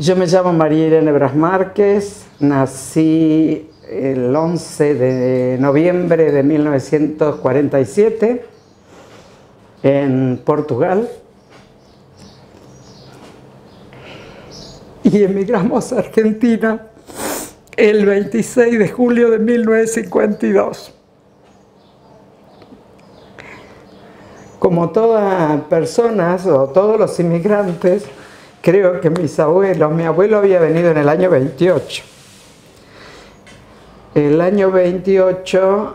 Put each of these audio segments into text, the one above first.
Yo me llamo María Irene Bras Márquez, nací el 11 de noviembre de 1947 en Portugal y emigramos a Argentina el 26 de julio de 1952. Como todas personas o todos los inmigrantes, creo que mis abuelos, mi abuelo había venido en el año 28. El año 28,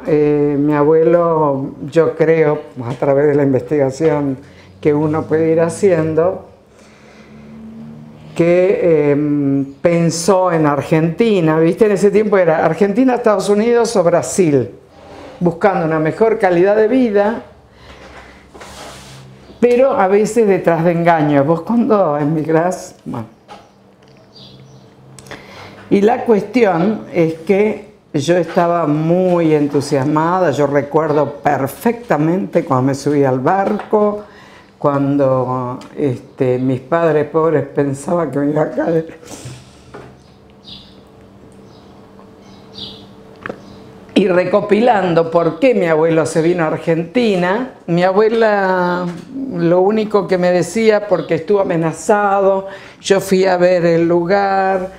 mi abuelo, yo creo, a través de la investigación que uno puede ir haciendo, que pensó en Argentina, ¿viste? En ese tiempo era Argentina, Estados Unidos o Brasil, buscando una mejor calidad de vida, pero a veces detrás de engaños. Vos cuando emigrás, bueno. Y la cuestión es que yo estaba muy entusiasmada, yo recuerdo perfectamente cuando me subí al barco, cuando mis padres pobres pensaban que me iba a caer. Y recopilando por qué mi abuelo se vino a Argentina, mi abuela lo único que me decía, porque estuvo amenazado, yo fui a ver el lugar,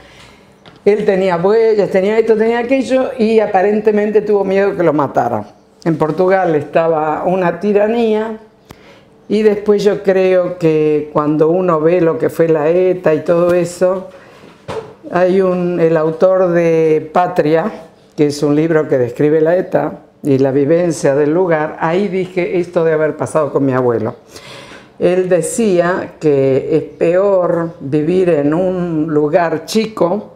él tenía huellas, tenía esto, tenía aquello, y aparentemente tuvo miedo que lo mataran. En Portugal estaba una tiranía, y después yo creo que cuando uno ve lo que fue la ETA y todo eso, hay el autor de Patria, que es un libro que describe la ETA y la vivencia del lugar, ahí dije esto de haber pasado con mi abuelo. Él decía que es peor vivir en un lugar chico,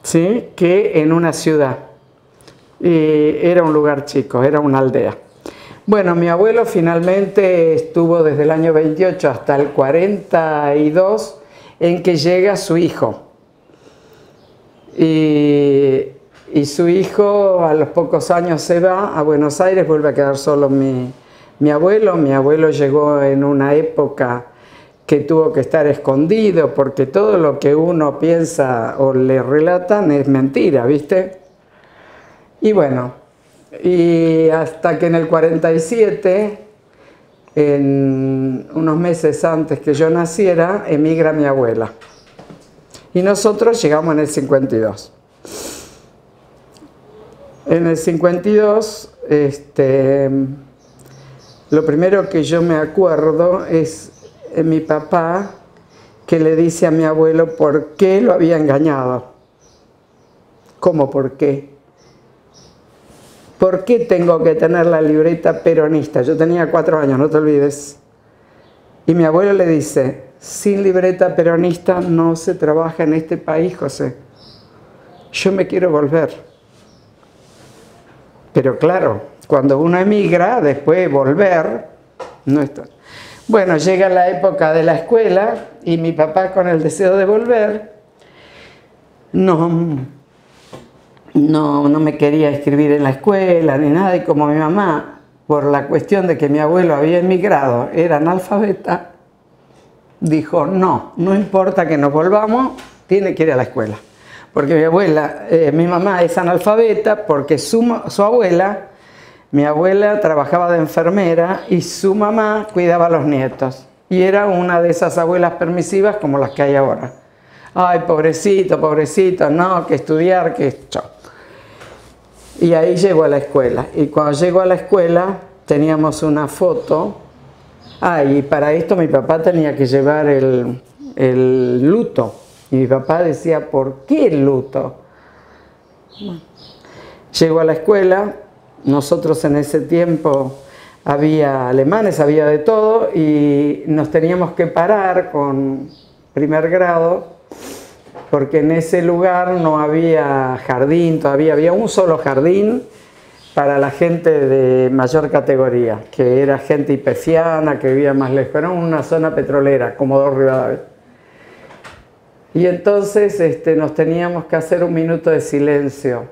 ¿sí?, que en una ciudad. Y era un lugar chico, era una aldea. Bueno, mi abuelo finalmente estuvo desde el año 28 hasta el 42 en que llega su hijo. Y su hijo a los pocos años se va a Buenos Aires, vuelve a quedar solo mi abuelo. Mi abuelo llegó en una época que tuvo que estar escondido porque todo lo que uno piensa o le relatan es mentira, ¿viste? Y bueno, y hasta que en el 47, en unos meses antes que yo naciera, emigra mi abuela. Y nosotros llegamos en el 52. En el 52, lo primero que yo me acuerdo es mi papá que le dice a mi abuelo por qué lo había engañado. ¿Cómo por qué? ¿Por qué tengo que tener la libreta peronista? Yo tenía 4 años, no te olvides. Y mi abuelo le dice, sin libreta peronista no se trabaja en este país, José. Yo me quiero volver. Pero claro, cuando uno emigra, después volver, no está. Bueno, llega la época de la escuela y mi papá con el deseo de volver, no me quería inscribir en la escuela ni nada, y como mi mamá, por la cuestión de que mi abuelo había emigrado, era analfabeta, dijo, no importa que nos volvamos, tiene que ir a la escuela. Porque mi mamá es analfabeta porque su abuela, mi abuela trabajaba de enfermera y su mamá cuidaba a los nietos. Y era una de esas abuelas permisivas como las que hay ahora. Ay, pobrecito, pobrecito, no, que estudiar, que esto. Y ahí llegó a la escuela. Y cuando llegó a la escuela teníamos una foto. Y para esto mi papá tenía que llevar el luto. Y mi papá decía, ¿por qué el luto? Llegó a la escuela, nosotros en ese tiempo había alemanes, había de todo, y nos teníamos que parar con primer grado, porque en ese lugar no había jardín, todavía había un solo jardín para la gente de mayor categoría, que era gente ipefiana, que vivía más lejos, era una zona petrolera, Comodoro Rivadavia. Y entonces nos teníamos que hacer un minuto de silencio.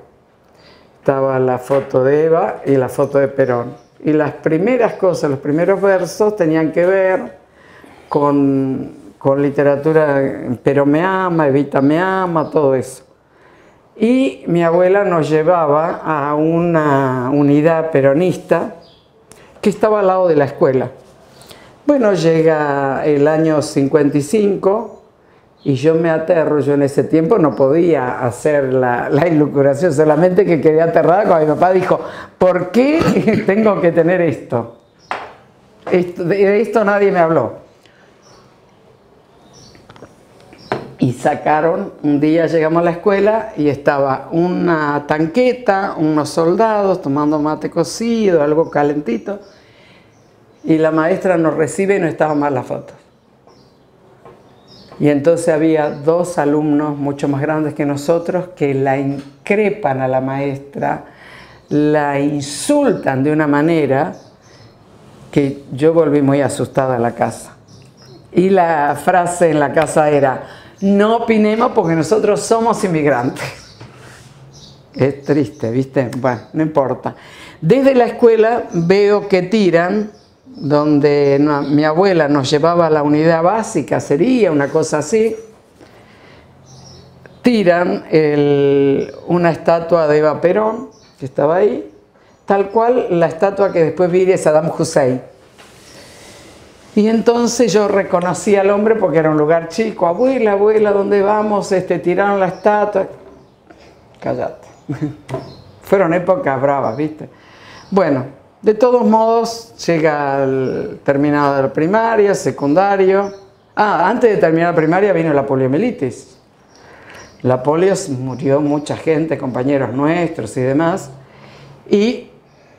Estaba la foto de Eva y la foto de Perón. Y las primeras cosas, los primeros versos tenían que ver con con literatura, pero me ama, Evita me ama, todo eso. Y mi abuela nos llevaba a una unidad peronista que estaba al lado de la escuela. Bueno, llega el año 55 y yo me aterro. Yo en ese tiempo no podía hacer la elucubración, solamente que quedé aterrada cuando mi papá dijo: ¿por qué tengo que tener esto? De esto nadie me habló. Y sacaron, un día llegamos a la escuela y estaba una tanqueta, unos soldados tomando mate cocido, algo calentito, y la maestra nos recibe y no estaban mal las fotos. Y entonces había dos alumnos mucho más grandes que nosotros que la increpan a la maestra, la insultan de una manera que yo volví muy asustada a la casa. Y la frase en la casa era: no opinemos porque nosotros somos inmigrantes. Es triste, ¿viste? Bueno, no importa. Desde la escuela veo que tiran, donde mi abuela nos llevaba a la unidad básica, sería una cosa así, tiran una estatua de Eva Perón, que estaba ahí, tal cual la estatua que después vi de Saddam Hussein. Y entonces yo reconocí al hombre porque era un lugar chico. Abuela, abuela, ¿dónde vamos? Tiraron la estatua. Cállate. Fueron épocas bravas, ¿viste? Bueno, de todos modos, llega el terminado de la primaria, secundario. Antes de terminar la primaria vino la poliomielitis. La polio, murió mucha gente, compañeros nuestros y demás. Y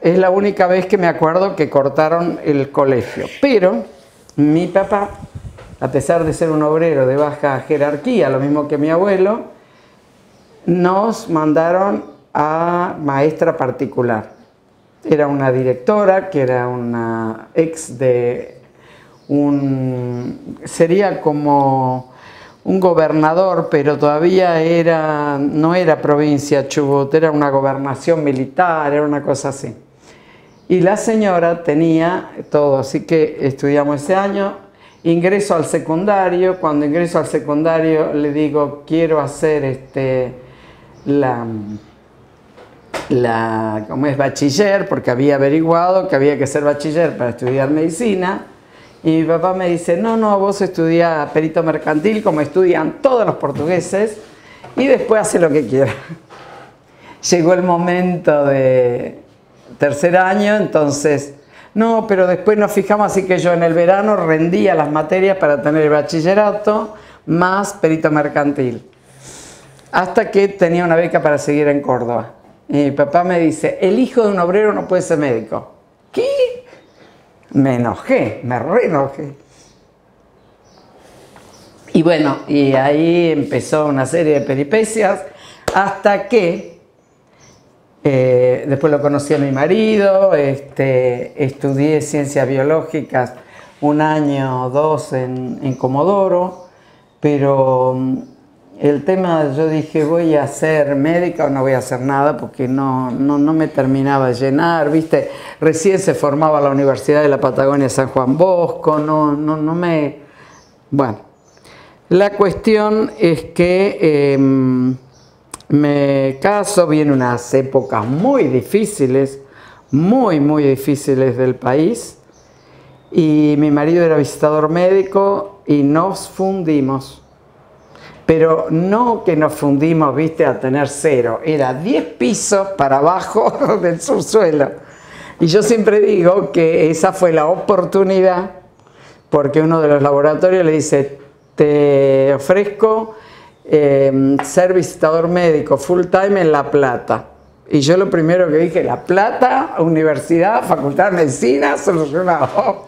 es la única vez que me acuerdo que cortaron el colegio. Pero mi papá, a pesar de ser un obrero de baja jerarquía, lo mismo que mi abuelo, nos mandaron a maestra particular. Era una directora que era una ex de sería como un gobernador, pero todavía no era provincia Chubut, era una gobernación militar, era una cosa así. Y la señora tenía todo, así que estudiamos ese año. Ingreso al secundario. Cuando ingreso al secundario le digo: quiero hacer como es bachiller, porque había averiguado que había que ser bachiller para estudiar medicina. Y mi papá me dice: no, no, vos estudiás perito mercantil como estudian todos los portugueses y después hace lo que quieras. Llegó el momento de tercer año, entonces, no, pero después nos fijamos, así que yo en el verano rendía las materias para tener el bachillerato más perito mercantil. Hasta que tenía una beca para seguir en Córdoba. Y mi papá me dice: el hijo de un obrero no puede ser médico. ¿Qué? Me enojé, me re enojé. Y bueno, y ahí empezó una serie de peripecias hasta que después lo conocí a mi marido, estudié ciencias biológicas un año o dos en Comodoro, pero el tema, yo dije: voy a ser médica o no voy a hacer nada, porque no me terminaba de llenar, ¿viste? Recién se formaba la Universidad de la Patagonia San Juan Bosco, Bueno, la cuestión es que me caso, vienen unas épocas muy difíciles, muy difíciles del país, y mi marido era visitador médico y nos fundimos. Pero no que nos fundimos, viste, a tener cero, era 10 pisos para abajo del subsuelo. Y yo siempre digo que esa fue la oportunidad, porque uno de los laboratorios le dice: te ofrezco ser visitador médico full time en La Plata. Y yo lo primero que dije: La Plata, universidad, facultad de medicina, solucionado.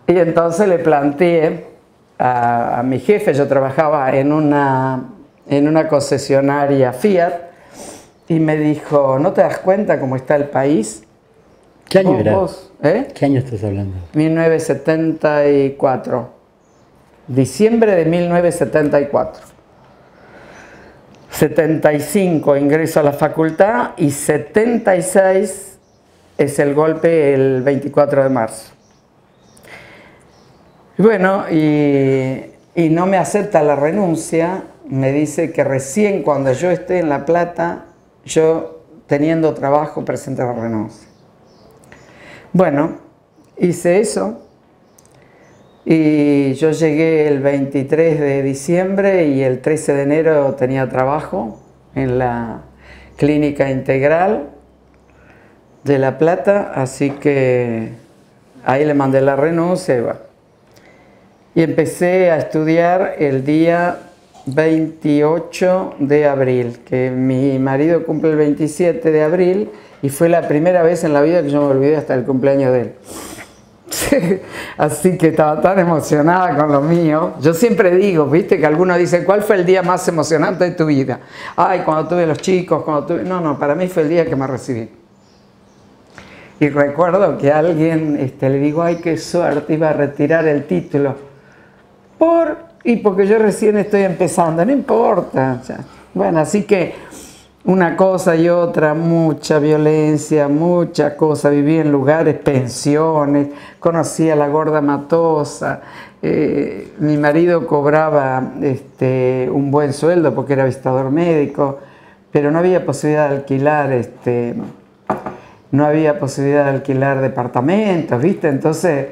Y entonces le planteé a mi jefe, yo trabajaba en una concesionaria Fiat, y me dijo: ¿no te das cuenta cómo está el país? ¿Qué año era? ¿Qué año estás hablando? 1974. Diciembre de 1974. 75 ingreso a la facultad y 76 es el golpe el 24 de marzo. Y bueno, y no me acepta la renuncia, me dice que recién cuando yo esté en La Plata, yo teniendo trabajo presente la renuncia. Bueno, hice eso y yo llegué el 23 de diciembre y el 13 de enero tenía trabajo en la Clínica Integral de La Plata, así que ahí le mandé la renuncia y bueno. Y empecé a estudiar el día 28 de abril, que mi marido cumple el 27 de abril y fue la primera vez en la vida que yo me olvidé hasta el cumpleaños de él. Así que estaba tan emocionada con lo mío. Yo siempre digo, viste, que algunos dicen, ¿cuál fue el día más emocionante de tu vida? Ay, cuando tuve los chicos, cuando tuve... No, para mí fue el día que me recibí. Y recuerdo que a alguien le digo, ay, qué suerte, iba a retirar el título. Porque yo recién estoy empezando, no importa. Ya. Bueno, así que una cosa y otra, mucha violencia, mucha cosa. Viví en lugares, pensiones, conocí a la gorda Matosa. Mi marido cobraba un buen sueldo porque era visitador médico, pero no había posibilidad de alquilar, no había posibilidad de alquilar departamentos, ¿viste? Entonces,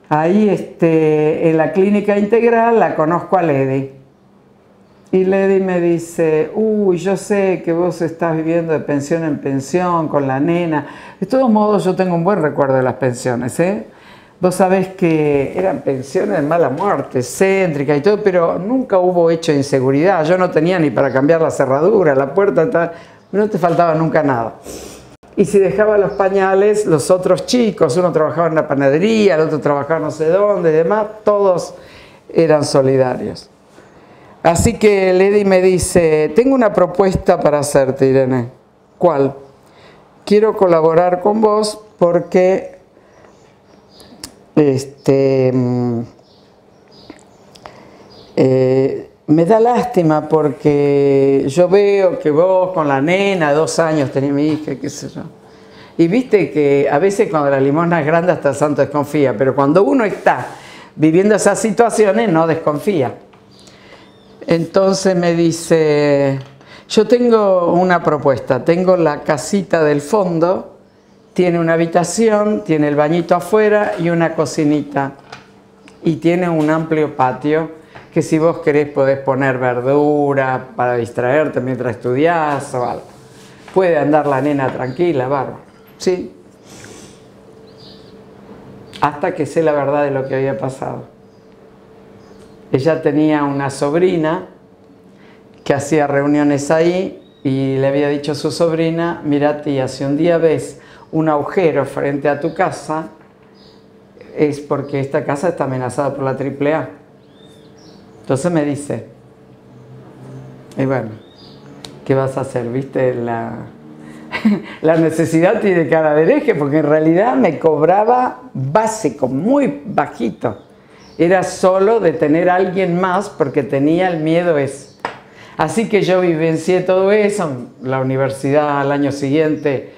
ahí en la Clínica Integral la conozco a Ledy. Y Ledy me dice, uy, yo sé que vos estás viviendo de pensión en pensión con la nena. De todos modos, yo tengo un buen recuerdo de las pensiones, ¿eh? Vos sabés que eran pensiones de mala muerte, céntrica y todo, pero nunca hubo hecho de inseguridad. Yo no tenía ni para cambiar la cerradura, la puerta, no te faltaba nunca nada. Y si dejaba los pañales, los otros chicos, uno trabajaba en la panadería, el otro trabajaba no sé dónde y demás, todos eran solidarios. Así que Ledy me dice, tengo una propuesta para hacerte, Irene. ¿Cuál? Quiero colaborar con vos porque me da lástima porque yo veo que vos con la nena, 2 años tenía mi hija, qué sé yo. Y viste que a veces cuando la limosna es grande hasta el santo desconfía, pero cuando uno está viviendo esas situaciones no desconfía. Entonces me dice, yo tengo una propuesta, tengo la casita del fondo, tiene una habitación, tiene el bañito afuera y una cocinita y tiene un amplio patio que si vos querés podés poner verdura para distraerte mientras estudiás o algo. Puede andar la nena tranquila, bárbaro. Sí. Hasta que sé la verdad de lo que había pasado. Ella tenía una sobrina que hacía reuniones ahí y le había dicho a su sobrina, mira tía, si un día ves un agujero frente a tu casa, es porque esta casa está amenazada por la AAA. Entonces me dice, y bueno, ¿qué vas a hacer? ¿Viste? La necesidad tiene cara de hereje, porque en realidad me cobraba básico, muy bajito. Era solo de tener a alguien más porque tenía el miedo ese. Así que yo vivencié todo eso. En la universidad al año siguiente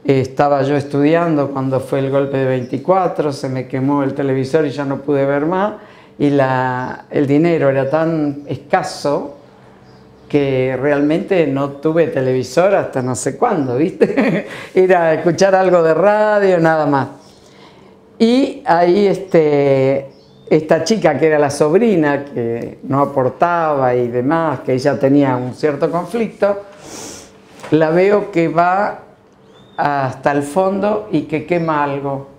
estaba yo estudiando cuando fue el golpe de 24, se me quemó el televisor y ya no pude ver más. Y el dinero era tan escaso que realmente no tuve televisor hasta no sé cuándo, ¿viste? Era escuchar algo de radio, nada más. Y ahí esta chica que era la sobrina, que no aportaba y demás, que ella tenía un cierto conflicto, la veo que va hasta el fondo y que quema algo.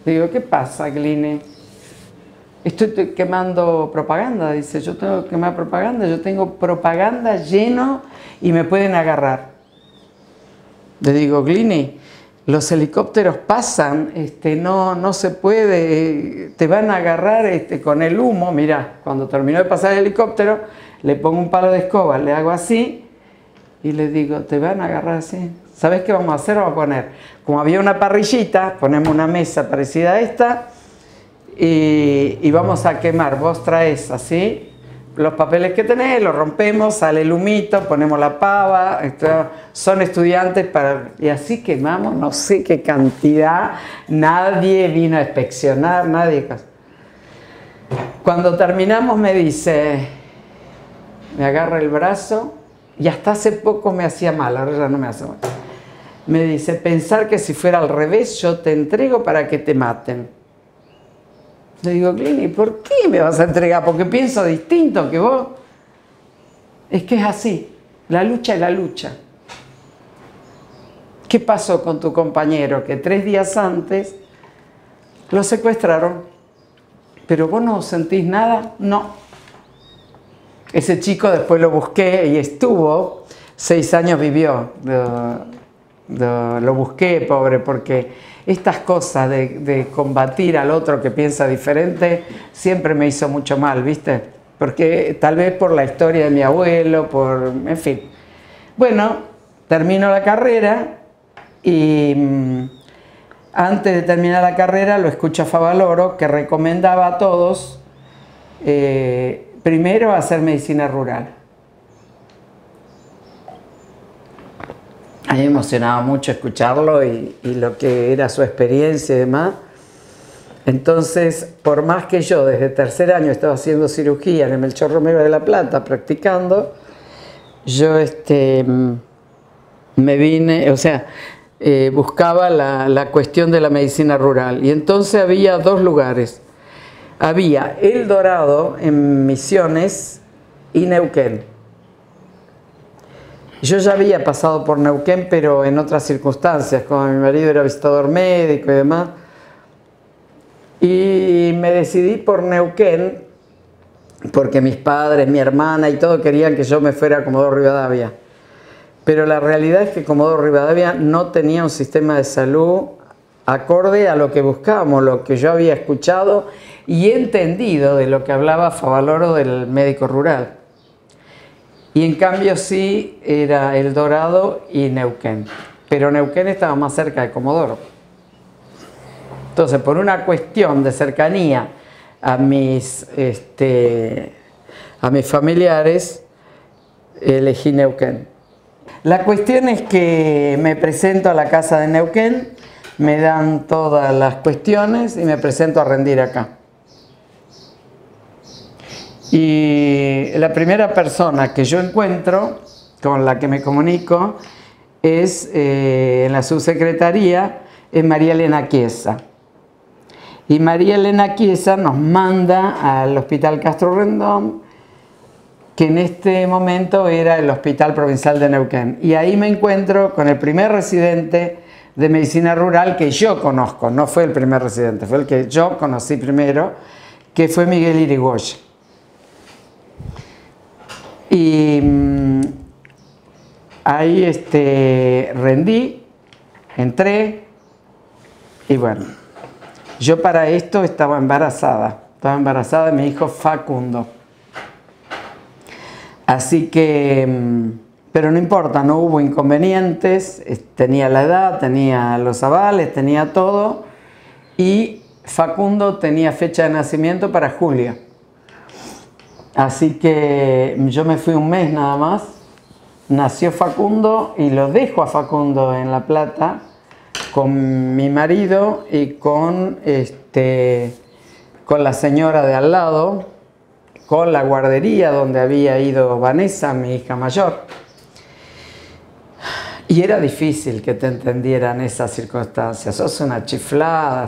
Digo, ¿qué pasa, Gline? Estoy quemando propaganda, dice, yo tengo que quemar propaganda, yo tengo propaganda lleno y me pueden agarrar. Le digo, Gline, los helicópteros pasan, no se puede, te van a agarrar con el humo. Mirá, cuando terminó de pasar el helicóptero, le pongo un palo de escoba, le hago así y le digo, te van a agarrar así. ¿Sabes qué vamos a hacer? Vamos a poner, como había una parrillita, ponemos una mesa parecida a esta y vamos a quemar. Vos traes así los papeles que tenés, los rompemos, sale el humito, ponemos la pava, son estudiantes y así quemamos no sé qué cantidad, nadie vino a inspeccionar, nadie. Cuando terminamos me dice, me agarra el brazo, y hasta hace poco me hacía mal, ahora ya no me hace mal. Me dice, pensar que si fuera al revés yo te entrego para que te maten. Le digo, Clini, ¿por qué me vas a entregar? Porque pienso distinto que vos. Es que es así, la lucha es la lucha. ¿Qué pasó con tu compañero? Que 3 días antes lo secuestraron. ¿Pero vos no sentís nada? No. Ese chico después lo busqué y estuvo, 6 años vivió. Lo busqué, pobre, porque estas cosas de combatir al otro que piensa diferente siempre me hizo mucho mal, ¿viste? Porque tal vez por la historia de mi abuelo, en fin. Bueno, termino la carrera y antes de terminar la carrera lo escucho a Favaloro, que recomendaba a todos primero hacer medicina rural. A mí me emocionaba mucho escucharlo y lo que era su experiencia y demás. Entonces, por más que yo desde tercer año estaba haciendo cirugía en el Melchor Romero de La Plata, practicando, yo me vine, o sea, buscaba la cuestión de la medicina rural. Y entonces había 2 lugares. Había El Dorado en Misiones y Neuquén. Yo ya había pasado por Neuquén, pero en otras circunstancias, como mi marido era visitador médico y demás. Y me decidí por Neuquén, porque mis padres, mi hermana y todo querían que yo me fuera a Comodoro Rivadavia. Pero la realidad es que Comodoro Rivadavia no tenía un sistema de salud acorde a lo que buscábamos, lo que yo había escuchado y entendido de lo que hablaba Favaloro del médico rural. Y en cambio sí era El Dorado y Neuquén. Pero Neuquén estaba más cerca de Comodoro. Entonces, por una cuestión de cercanía a mis familiares, elegí Neuquén. La cuestión es que me presento a la casa de Neuquén, me dan todas las cuestiones y me presento a rendir acá. Y la primera persona que yo encuentro, con la que me comunico, es en la subsecretaría, es María Elena Chiesa. Y María Elena Chiesa nos manda al Hospital Castro Rendón, que en este momento era el Hospital Provincial de Neuquén. Y ahí me encuentro con el primer residente de medicina rural que yo conozco. No fue el primer residente, fue el que yo conocí primero, que fue Miguel Irigoyen. Y ahí rendí, entré y bueno, yo para esto estaba embarazada de mi hijo Facundo. Así que, pero no importa, no hubo inconvenientes, tenía la edad, tenía los avales, tenía todo y Facundo tenía fecha de nacimiento para julio. Así que yo me fui un mes nada más, nació Facundo y lo dejo a Facundo en La Plata con mi marido y con la señora de al lado, con la guardería donde había ido Vanessa, mi hija mayor. Y era difícil que te entendieran esas circunstancias. Sos una chiflada,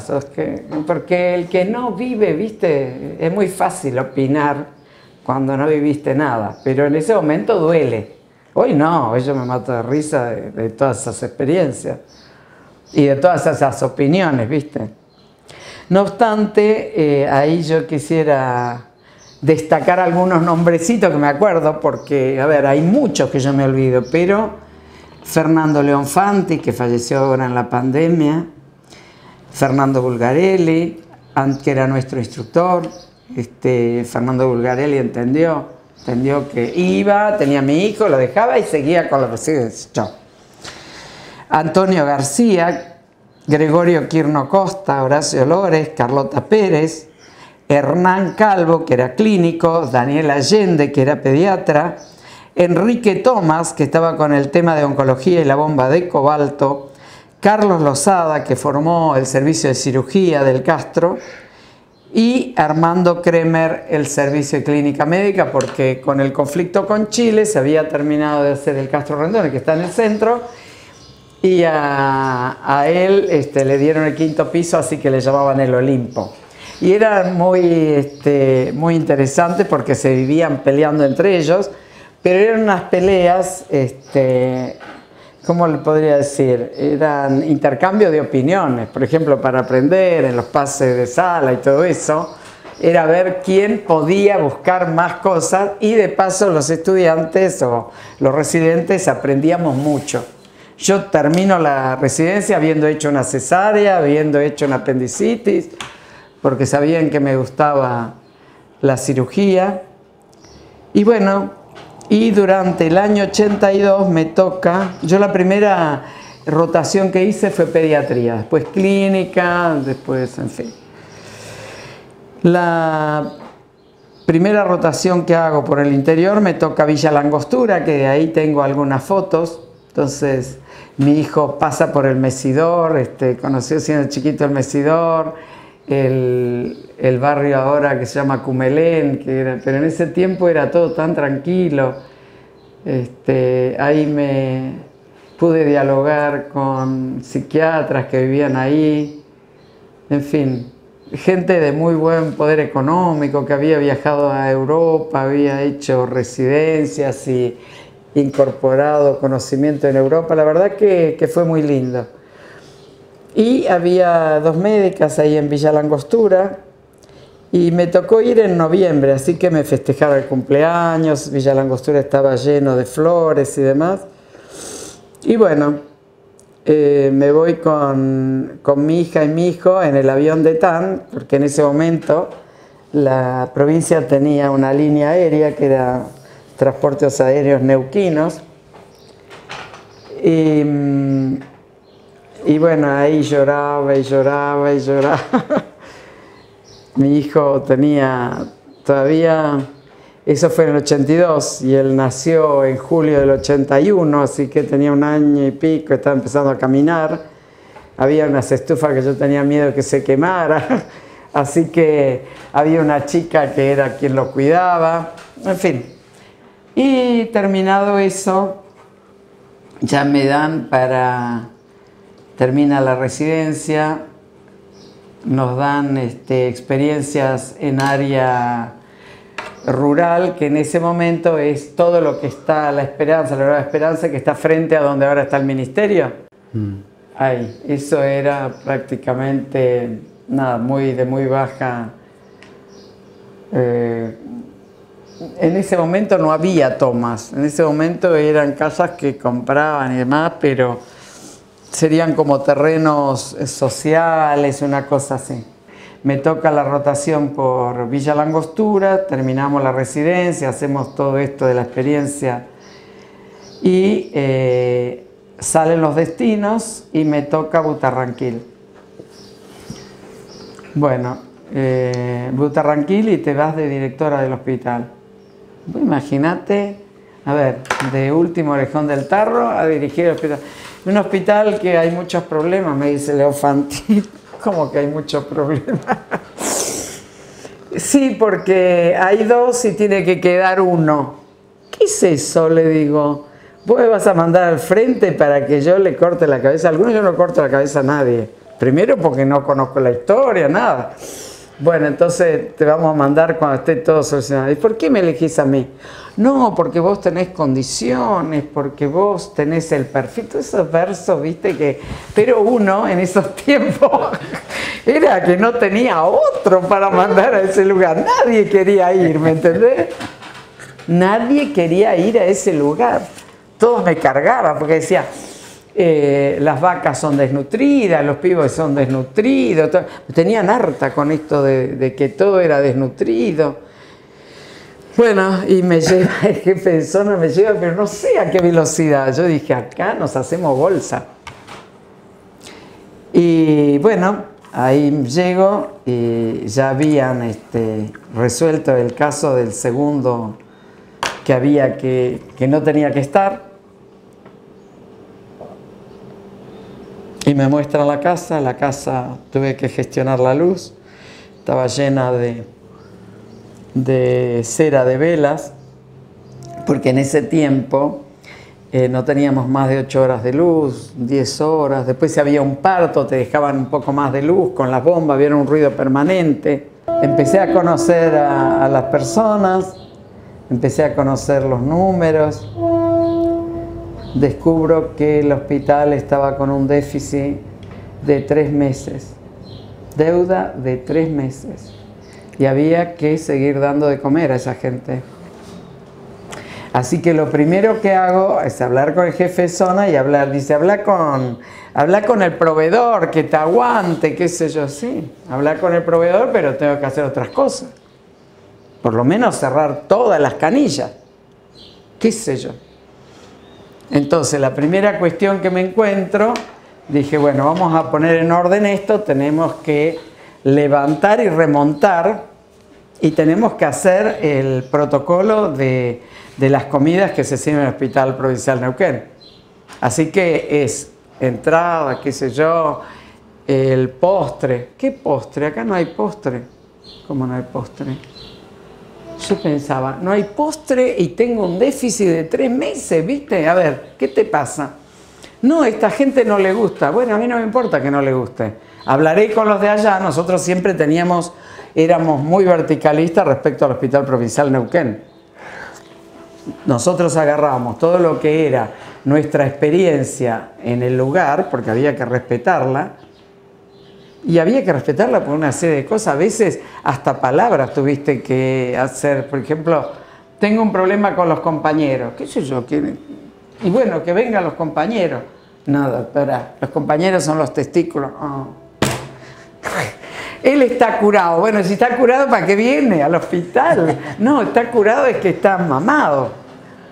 porque el que no vive, viste, es muy fácil opinar cuando no viviste nada, pero en ese momento duele. Hoy no, hoy yo me mato de risa de todas esas experiencias y de todas esas opiniones, ¿viste? No obstante, ahí yo quisiera destacar algunos nombrecitos que me acuerdo, porque, a ver, hay muchos que yo me olvido, pero Fernando Leonfanti, que falleció ahora en la pandemia, Fernando Bulgarelli, que era nuestro instructor. Fernando Bulgarelli entendió que iba, tenía a mi hijo, lo dejaba y seguía con la residencia. Chao. Antonio García, Gregorio Quirno Costa, Horacio Lores, Carlota Pérez, Hernán Calvo, que era clínico, Daniel Allende, que era pediatra, Enrique Tomás, que estaba con el tema de oncología y la bomba de cobalto, Carlos Lozada, que formó el servicio de cirugía del Castro, y Armando Kremer el servicio de clínica médica, porque con el conflicto con Chile se había terminado de hacer el Castro Rendón, que está en el centro, y a él le dieron el 5.º piso, así que le llamaban el Olimpo. Y era muy interesante porque se vivían peleando entre ellos, pero eran unas peleas, ¿cómo le podría decir? Eran intercambio de opiniones. Por ejemplo, para aprender en los pases de sala y todo eso, era ver quién podía buscar más cosas, y de paso los estudiantes o los residentes aprendíamos mucho. Yo termino la residencia habiendo hecho una cesárea, habiendo hecho una apendicitis, porque sabían que me gustaba la cirugía. Y bueno, y durante el año 82 me toca, yo la primera rotación que hice fue pediatría, después clínica, después, en fin. La primera rotación que hago por el interior me toca Villa Langostura, que ahí tengo algunas fotos. Entonces mi hijo pasa por el Mesidor, conoció siendo chiquito el Mesidor, el barrio ahora que se llama Cumelén, pero en ese tiempo era todo tan tranquilo. Ahí me pude dialogar con psiquiatras que vivían ahí, en fin, gente de muy buen poder económico que había viajado a Europa, había hecho residencias y incorporado conocimiento en Europa. La verdad que fue muy lindo. Y había 2 médicas ahí en Villa Langostura, y me tocó ir en noviembre, así que me festejaron el cumpleaños. Villa Langostura estaba lleno de flores y demás. Y bueno, me voy con mi hija y mi hijo en el avión de TAN, porque en ese momento la provincia tenía una línea aérea que era Transportes Aéreos Neuquinos. Y bueno, ahí lloraba y lloraba y lloraba. Mi hijo tenía todavía, eso fue en el 82, y él nació en julio del 81, así que tenía 1 año y pico, estaba empezando a caminar. Había unas estufas que yo tenía miedo que se quemara, así que había una chica que era quien lo cuidaba, en fin. Y terminado eso, ya me dan termina la residencia, nos dan experiencias en área rural, que en ese momento es todo lo que está La Esperanza, la Nueva Esperanza, que está frente a donde ahora está el ministerio. Ahí, eso era prácticamente nada, de muy baja. En ese momento no había tomas, en ese momento eran casas que compraban y demás, pero serían como terrenos sociales, una cosa así. Me toca la rotación por Villa Langostura, terminamos la residencia, hacemos todo esto de la experiencia y salen los destinos y me toca Butarranquil. Bueno, Butarranquil, y te vas de directora del hospital. Imagínate, a ver, de Último Orejón del Tarro a dirigir el hospital. Un hospital que hay muchos problemas, me dice Leo Fanti. ¿Cómo que hay muchos problemas? Sí, porque hay 2 y tiene que quedar 1. ¿Qué es eso? Le digo. Vos me vas a mandar al frente para que yo le corte la cabeza. Algunos yo no corto la cabeza a nadie. Primero porque no conozco la historia, nada. Bueno, entonces te vamos a mandar cuando esté todo solucionado. ¿Y por qué me elegís a mí? No, porque vos tenés condiciones, porque vos tenés el perfil. Todos esos versos, viste que... Pero uno en esos tiempos era que no tenía otro para mandar a ese lugar. Nadie quería ir, ¿me entendés? Nadie quería ir a ese lugar. Todos me cargaban porque decía... las vacas son desnutridas, los pibes son desnutridos, tenían harta con esto de que todo era desnutrido. Bueno, y me lleva, el jefe de zona me lleva, pero no sé a qué velocidad. Yo dije, acá nos hacemos bolsa. Y bueno, ahí llego y ya habían resuelto el caso del segundo que había que no tenía que estar. Y me muestran la casa tuve que gestionar la luz, estaba llena de cera de velas, porque en ese tiempo no teníamos más de 8 horas de luz, 10 horas, después si había un parto te dejaban un poco más de luz con las bombas, había un ruido permanente. Empecé a conocer a las personas, empecé a conocer los números, descubro que el hospital estaba con un déficit de 3 meses, deuda de 3 meses, y había que seguir dando de comer a esa gente. Así que lo primero que hago es hablar con el jefe de zona y dice, habla con el proveedor, que te aguante, qué sé yo, sí, hablar con el proveedor, pero tengo que hacer otras cosas. Por lo menos cerrar todas las canillas, qué sé yo. Entonces, la primera cuestión que me encuentro, dije, bueno, vamos a poner en orden esto, tenemos que levantar y remontar, y tenemos que hacer el protocolo de las comidas que se sirven en el Hospital Provincial Neuquén. Así que es entrada, qué sé yo, el postre. ¿Qué postre? Acá no hay postre. ¿Cómo no hay postre? Yo pensaba, no hay postre y tengo un déficit de 3 meses, ¿viste? A ver, ¿qué te pasa? No, a esta gente no le gusta. Bueno, a mí no me importa que no le guste. Hablaré con los de allá. Nosotros siempre éramos muy verticalistas respecto al Hospital Provincial Neuquén. Nosotros agarrábamos todo lo que era nuestra experiencia en el lugar, porque había que respetarla, y había que respetarla por una serie de cosas. A veces hasta palabras tuviste que hacer. Por ejemplo, tengo un problema con los compañeros, qué sé yo, y bueno, que vengan los compañeros. Nada, espera, los compañeros son los testículos. Oh. Él está curado. Bueno, si está curado, ¿para qué viene al hospital? No, está curado es que está mamado.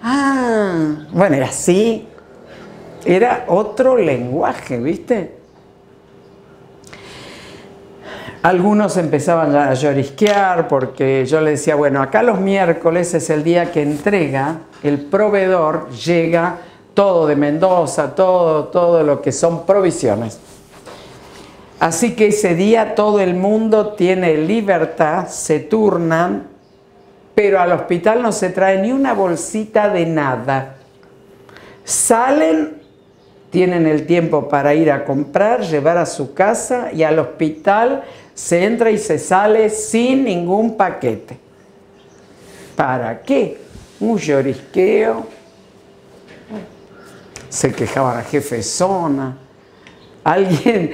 Ah, bueno, era así. Era otro lenguaje, ¿viste? Algunos empezaban a llorisquear porque yo les decía, bueno, acá los miércoles es el día que entrega, el proveedor llega todo de Mendoza, todo lo que son provisiones. Así que ese día todo el mundo tiene libertad, se turnan, pero al hospital no se trae ni una bolsita de nada. Salen, tienen el tiempo para ir a comprar, llevar a su casa, y al hospital se entra y se sale sin ningún paquete. ¿Para qué? Un llorisqueo. Se quejaban al jefe de zona. Alguien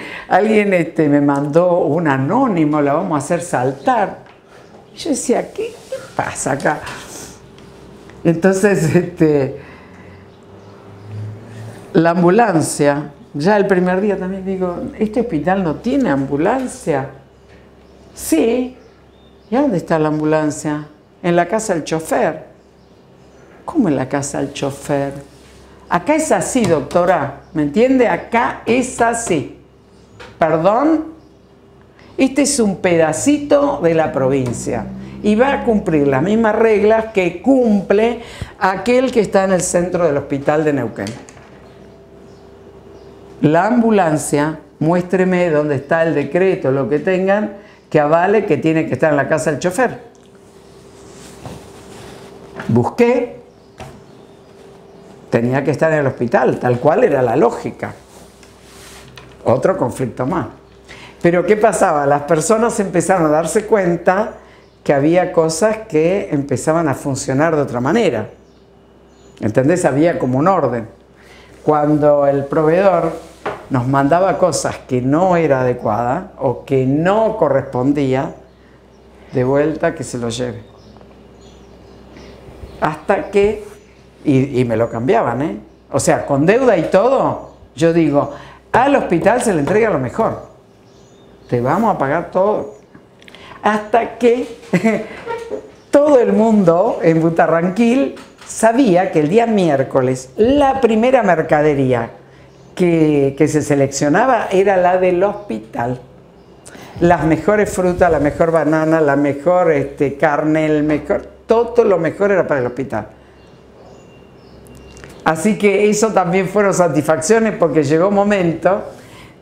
me mandó un anónimo, la vamos a hacer saltar. Yo decía, ¿qué pasa acá? Entonces, la ambulancia, ya el primer día también digo, ¿este hospital no tiene ambulancia? Sí. ¿Y a dónde está la ambulancia? En la casa del chofer. ¿Cómo en la casa del chofer? Acá es así, doctora, ¿me entiende? Acá es así. ¿Perdón? Este es un pedacito de la provincia y va a cumplir las mismas reglas que cumple aquel que está en el centro del hospital de Neuquén. La ambulancia, muéstreme dónde está el decreto, lo que tengan, que avale que tiene que estar en la casa del chofer. Busqué, tenía que estar en el hospital, tal cual era la lógica. Otro conflicto más. Pero ¿qué pasaba? Las personas empezaron a darse cuenta que había cosas que empezaban a funcionar de otra manera. ¿Entendés? Había como un orden. Cuando el proveedor nos mandaba cosas que no era adecuada o que no correspondía, de vuelta que se lo lleve. Hasta que, y me lo cambiaban, ¿eh? O sea, con deuda y todo, yo digo, al hospital se le entrega lo mejor. Te vamos a pagar todo. Hasta que todo el mundo en Butarranquil sabía que el día miércoles la primera mercadería que se seleccionaba era la del hospital. Las mejores frutas, la mejor banana, la mejor carne, todo lo mejor era para el hospital. Así que eso también fueron satisfacciones, porque llegó un momento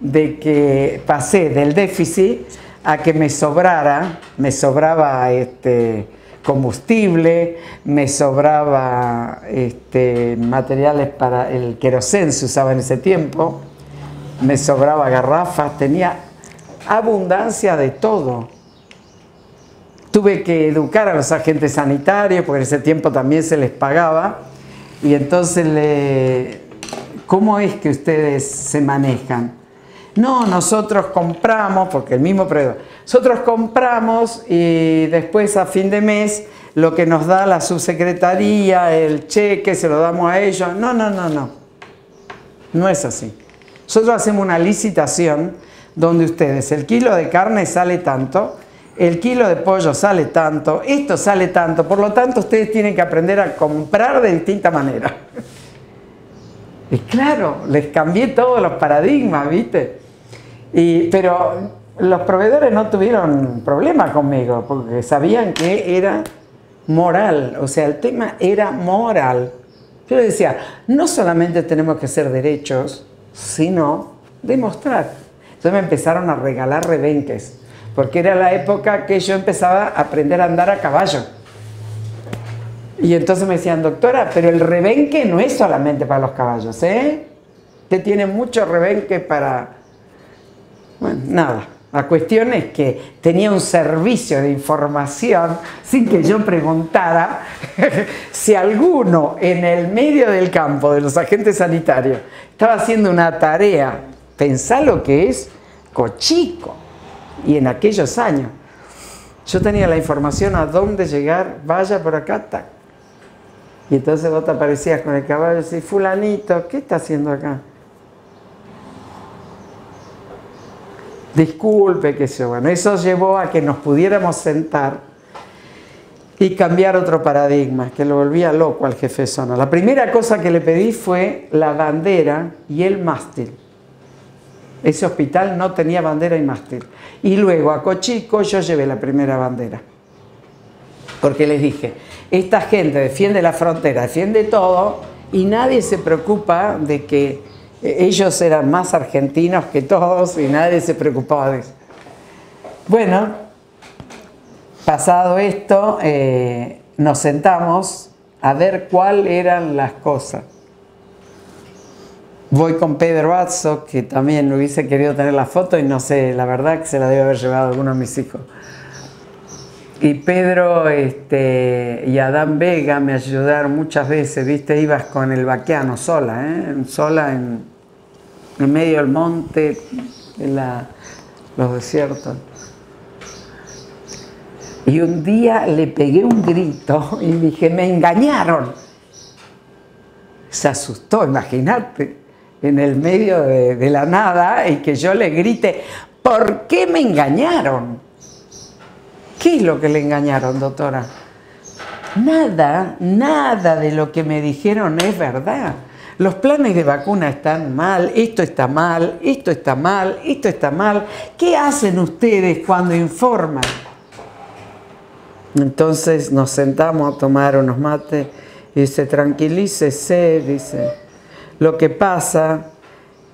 de que pasé del déficit a que me sobraba combustible, me sobraba materiales para el querosén, se usaba en ese tiempo, me sobraba garrafas, tenía abundancia de todo. Tuve que educar a los agentes sanitarios, porque en ese tiempo también se les pagaba, y entonces ¿cómo es que ustedes se manejan? No, nosotros compramos, porque el mismo proveedor, nosotros compramos y después a fin de mes lo que nos da la subsecretaría, el cheque, se lo damos a ellos. No, no, no, no. No es así. Nosotros hacemos una licitación donde ustedes, el kilo de carne sale tanto, el kilo de pollo sale tanto, esto sale tanto, por lo tanto ustedes tienen que aprender a comprar de distinta manera. Y claro, les cambié todos los paradigmas, ¿viste? Pero los proveedores no tuvieron problema conmigo, porque sabían que era moral, o sea, el tema era moral. Yo les decía, no solamente tenemos que hacer derechos, sino demostrar. Entonces me empezaron a regalar rebenques, porque era la época que yo empezaba a aprender a andar a caballo. Y entonces me decían, doctora, pero el rebenque no es solamente para los caballos, ¿eh? Usted tiene mucho rebenque para... Bueno, nada. La cuestión es que tenía un servicio de información sin que yo preguntara si alguno en el medio del campo de los agentes sanitarios estaba haciendo una tarea. Pensá lo que es Cochico. Y en aquellos años yo tenía la información a dónde llegar, vaya por acá, tac. Y entonces vos te aparecías con el caballo y decís, fulanito, ¿qué está haciendo acá? Disculpe, qué sé yo. Bueno, eso llevó a que nos pudiéramos sentar y cambiar otro paradigma, que lo volvía loco al jefe de zona. La primera cosa que le pedí fue la bandera y el mástil. Ese hospital no tenía bandera y mástil. Y luego a Cochico yo llevé la primera bandera. Porque les dije, esta gente defiende la frontera, defiende todo, y nadie se preocupa de que ellos eran más argentinos que todos y nadie se preocupaba de eso. Bueno, pasado esto, nos sentamos a ver cuáles eran las cosas. Voy con Pedro Azzo, que también hubiese querido tener la foto y no sé, la verdad que se la debe haber llevado alguno de mis hijos. Y Pedro y Adán Vega me ayudaron muchas veces, ¿viste? Ibas con el vaquiano sola, sola en medio del monte, en los desiertos. Y un día le pegué un grito y dije, me engañaron. Se asustó, imagínate, en el medio de la nada, y que yo le grite, ¿por qué me engañaron? ¿Qué es lo que le engañaron, doctora? Nada, nada de lo que me dijeron es verdad. Los planes de vacuna están mal, esto está mal, esto está mal, esto está mal. ¿Qué hacen ustedes cuando informan? Entonces nos sentamos a tomar unos mates y dice, tranquilícese, dice. Lo que pasa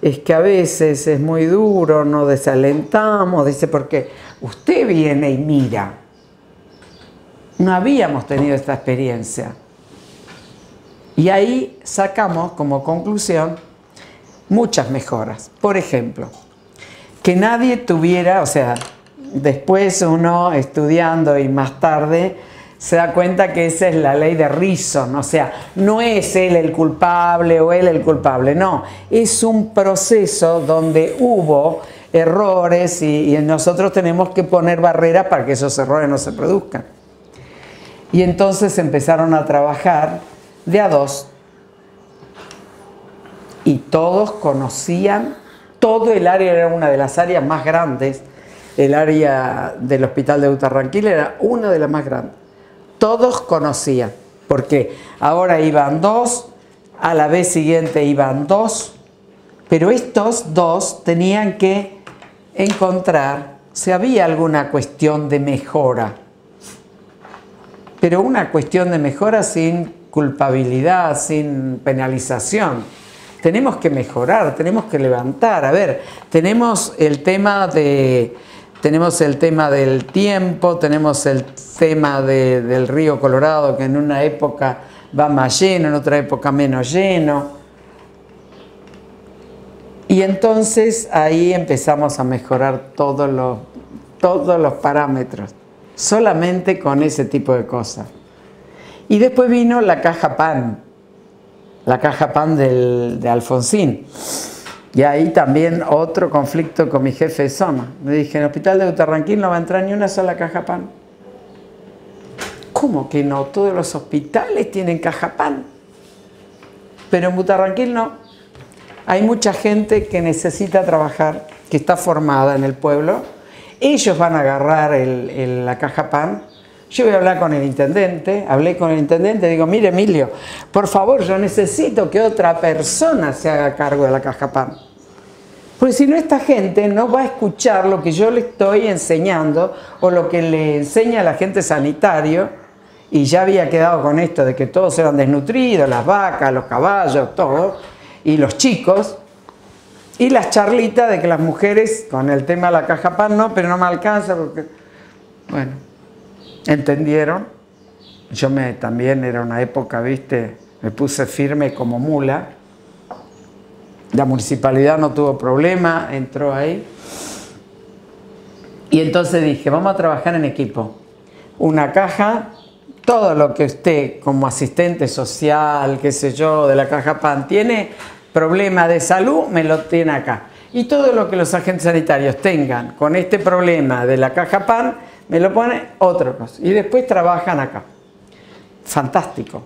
es que a veces es muy duro, nos desalentamos, dice, porque usted viene y mira. No habíamos tenido esta experiencia. Y ahí sacamos como conclusión muchas mejoras. Por ejemplo, que nadie tuviera, o sea, después uno estudiando y más tarde se da cuenta que esa es la ley de Rison, o sea, no es él el culpable o él el culpable, no, es un proceso donde hubo errores y nosotros tenemos que poner barreras para que esos errores no se produzcan. Y entonces empezaron a trabajar de a dos y todos conocían, todo el área era una de las áreas más grandes, el área del hospital de Utarranquil era una de las más grandes. Todos conocían, porque ahora iban dos, a la vez siguiente iban dos, pero estos dos tenían que encontrar si había alguna cuestión de mejora, pero una cuestión de mejora sin culpabilidad, sin penalización. Tenemos que mejorar, tenemos que levantar. A ver, tenemos el tema de tenemos el tema del tiempo, tenemos el tema del río Colorado, que en una época va más lleno, en otra época menos lleno. Y entonces ahí empezamos a mejorar todos los parámetros, solamente con ese tipo de cosas. Y después vino la caja PAN de Alfonsín. Y ahí también otro conflicto con mi jefe de zona. Me dije, en el hospital de Utarranquil no va a entrar ni una sola caja PAN. ¿Cómo que no? Todos los hospitales tienen caja PAN. Pero en Utarranquil no. Hay mucha gente que necesita trabajar, que está formada en el pueblo. Ellos van a agarrar la caja PAN. Yo voy a hablar con el intendente. Hablé con el intendente, digo, mire Emilio, por favor, yo necesito que otra persona se haga cargo de la caja PAN. Porque si no, esta gente no va a escuchar lo que yo le estoy enseñando o lo que le enseña el agente sanitario. Y ya había quedado con esto de que todos eran desnutridos, las vacas, los caballos, todo. Y los chicos, y las charlitas de que las mujeres, con el tema de la caja PAN, no, pero no me alcanza porque, bueno, entendieron. Yo también era una época, viste, me puse firme como mula. La municipalidad no tuvo problema, entró ahí. Y entonces dije, vamos a trabajar en equipo. Una caja, todo lo que usted como asistente social, qué sé yo, de la caja PAN tiene problema de salud, me lo tiene acá. Y todo lo que los agentes sanitarios tengan con este problema de la caja PAN, me lo pone otra cosa. Y después trabajan acá. Fantástico.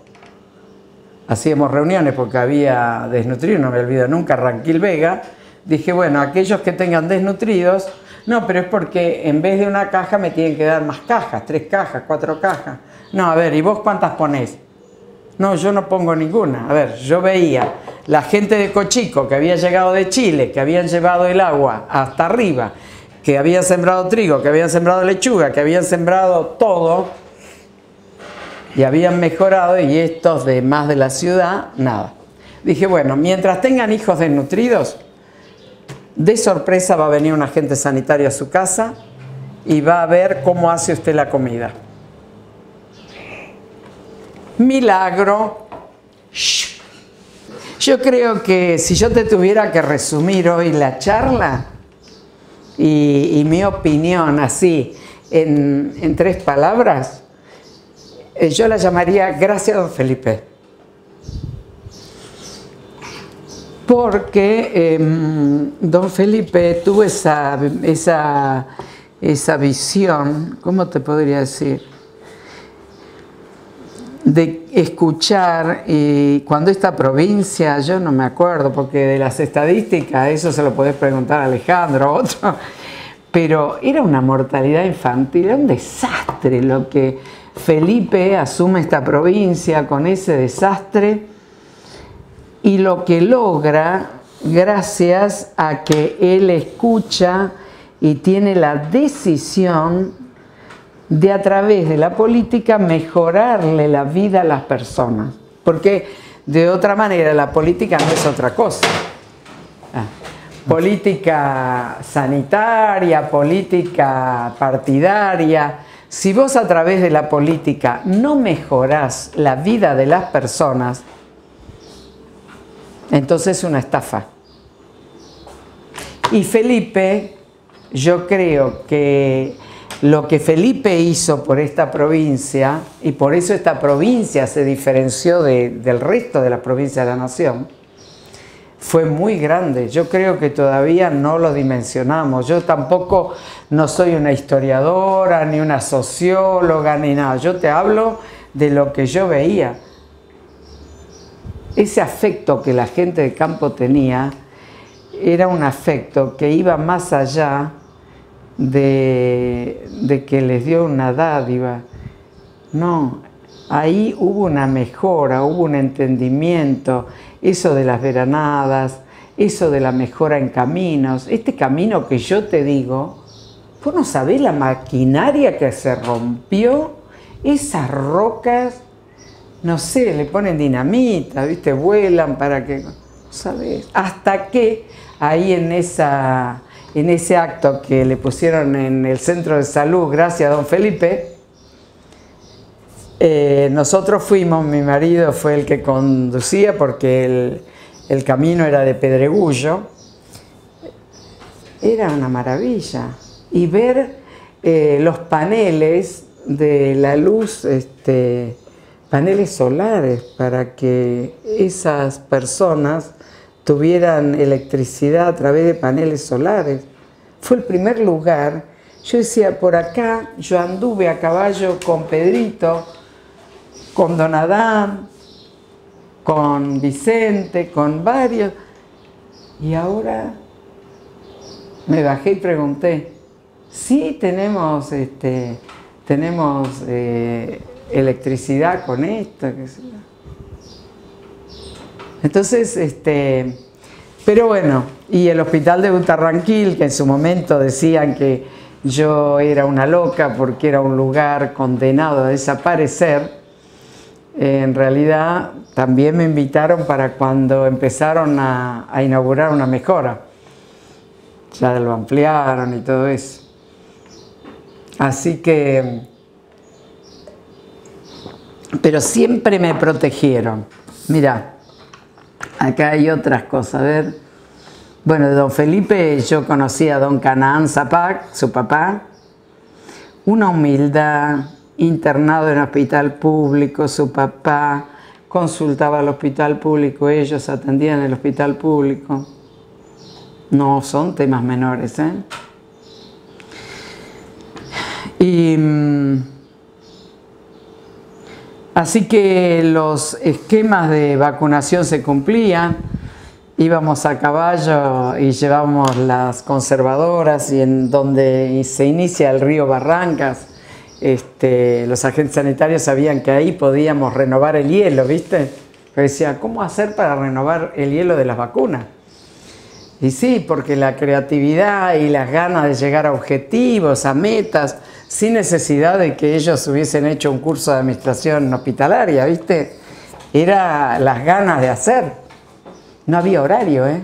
Hacíamos reuniones porque había desnutridos, no me olvido nunca, Ranquil Vega. Dije, bueno, aquellos que tengan desnutridos, no, pero es porque en vez de una caja me tienen que dar más cajas, 3 cajas, 4 cajas. No, a ver, ¿y vos cuántas ponés? No, yo no pongo ninguna. A ver, yo veía la gente de Cochico que había llegado de Chile, que habían llevado el agua hasta arriba, que habían sembrado trigo, que habían sembrado lechuga, que habían sembrado todo y habían mejorado, y estos de más de la ciudad, nada. Dije, bueno, mientras tengan hijos desnutridos, de sorpresa va a venir un agente sanitario a su casa y va a ver cómo hace usted la comida. Milagro. Yo creo que si yo te tuviera que resumir hoy la charla y mi opinión así en 3 palabras, yo la llamaría gracias a don Felipe. Porque don Felipe tuvo esa visión, ¿cómo te podría decir?, de escuchar, y cuando esta provincia, yo no me acuerdo, porque de las estadísticas, eso se lo podés preguntar a Alejandro o otro, pero era una mortalidad infantil, era un desastre lo que Felipe asume esta provincia con ese desastre, y lo que logra gracias a que él escucha y tiene la decisión de a través de la política mejorarle la vida a las personas. Porque de otra manera la política no es otra cosa. Política sanitaria, política partidaria. Si vos a través de la política no mejorás la vida de las personas, entonces es una estafa. Y Felipe, yo creo que lo que Felipe hizo por esta provincia, y por eso esta provincia se diferenció del resto de las provincias de la nación, fue muy grande. Yo creo que todavía no lo dimensionamos. Yo tampoco no soy una historiadora, ni una socióloga, ni nada. Yo te hablo de lo que yo veía. Ese afecto que la gente de campo tenía era un afecto que iba más allá de que les dio una dádiva. No, ahí hubo una mejora, hubo un entendimiento, eso de las veranadas, eso de la mejora en caminos. Este camino que yo te digo, vos no sabés la maquinaria que se rompió, esas rocas, no sé, le ponen dinamita, ¿viste? Vuelan para que, ¿sabés? Hasta que ahí en en ese acto que le pusieron en el centro de salud, gracias a don Felipe, nosotros fuimos, mi marido fue el que conducía porque el camino era de pedregullo. Era una maravilla. Y ver los paneles de la luz, paneles solares, para que esas personas tuvieran electricidad a través de paneles solares. Fue el primer lugar. Yo decía, por acá, yo anduve a caballo con Pedrito, con don Adán, con Vicente, con varios. Y ahora me bajé y pregunté, sí tenemos, electricidad con esto. Entonces, pero bueno, y el hospital de Utarranquil, que en su momento decían que yo era una loca porque era un lugar condenado a desaparecer, en realidad también me invitaron para cuando empezaron a inaugurar una mejora. Ya lo ampliaron y todo eso. Así que, pero siempre me protegieron. Mirá, acá hay otras cosas, a ver. Bueno, de don Felipe yo conocí a don Canaán Zapac, su papá. Una humildad, internado en hospital público, su papá consultaba al hospital público, ellos atendían el hospital público. No son temas menores, ¿eh? Y así que los esquemas de vacunación se cumplían. Íbamos a caballo y llevábamos las conservadoras, y en donde se inicia el río Barrancas, los agentes sanitarios sabían que ahí podíamos renovar el hielo, ¿viste? Yo decía, ¿cómo hacer para renovar el hielo de las vacunas? Y sí, porque la creatividad y las ganas de llegar a objetivos, a metas, sin necesidad de que ellos hubiesen hecho un curso de administración hospitalaria, ¿viste? Era las ganas de hacer. No había horario, ¿eh?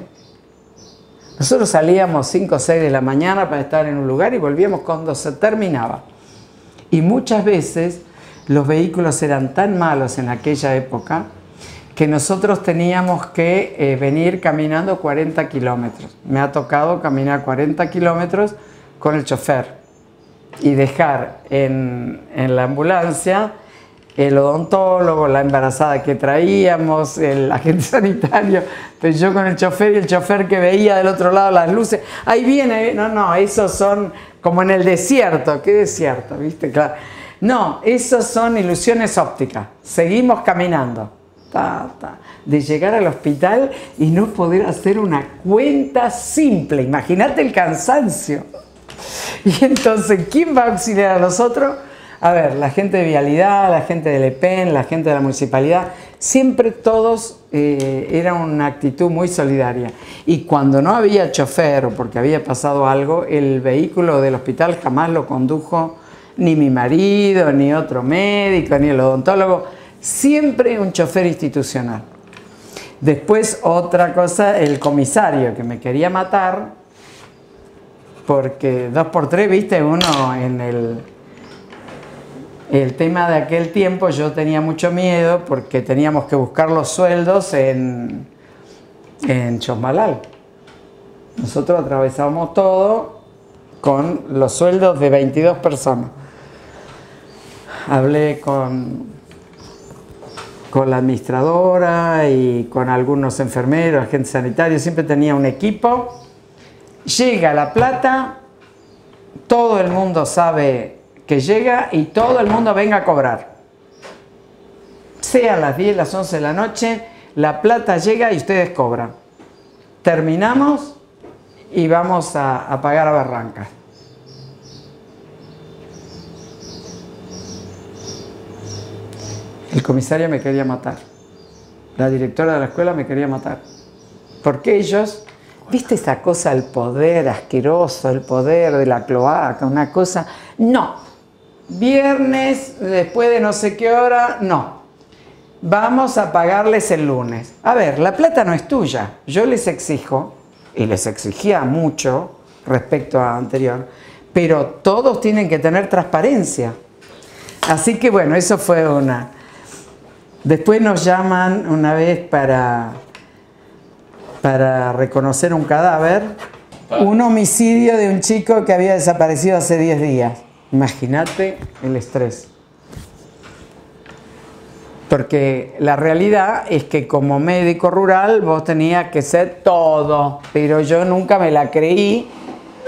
Nosotros salíamos 5 o 6 de la mañana para estar en un lugar y volvíamos cuando se terminaba. Y muchas veces los vehículos eran tan malos en aquella época que nosotros teníamos que venir caminando 40 kilómetros. Me ha tocado caminar 40 kilómetros con el chofer y dejar en la ambulancia el odontólogo, la embarazada que traíamos, el agente sanitario, pero yo con el chofer y el chofer que veía del otro lado las luces. Ahí viene, no, esos son como en el desierto. ¿Qué desierto? ¿Viste? Claro. No, esos son ilusiones ópticas. Seguimos caminando. De llegar al hospital y no poder hacer una cuenta simple. Imagínate el cansancio. Y entonces, ¿quién va a auxiliar a nosotros? A ver, la gente de Vialidad, la gente del EPEN, la gente de la municipalidad, siempre todos era una actitud muy solidaria. Y cuando no había chofer o porque había pasado algo, el vehículo del hospital jamás lo condujo ni mi marido, ni otro médico, ni el odontólogo. Siempre un chofer institucional. Después, otra cosa, el comisario que me quería matar, porque 2x3, viste, uno en el tema de aquel tiempo yo tenía mucho miedo porque teníamos que buscar los sueldos en Chosmalal. Nosotros atravesábamos todo con los sueldos de 22 personas. Hablé con la administradora y con algunos enfermeros, agentes sanitarios, siempre tenía un equipo. Llega La Plata, todo el mundo sabe que llega y todo el mundo venga a cobrar. Sea las 10, las 11 de la noche, La Plata llega y ustedes cobran. Terminamos y vamos a pagar a Barrancas. El comisario me quería matar. La directora de la escuela me quería matar. Porque ellos, ¿viste esa cosa, el poder asqueroso, el poder de la cloaca, una cosa? No. Viernes, después de no sé qué hora, no. Vamos a pagarles el lunes. A ver, la plata no es tuya. Yo les exijo, y les exigía mucho, respecto a anterior, pero todos tienen que tener transparencia. Así que bueno, eso fue una. Después nos llaman una vez para reconocer un cadáver, un homicidio de un chico que había desaparecido hace 10 días. Imagínate el estrés. Porque la realidad es que como médico rural vos tenías que ser todo, pero yo nunca me la creí,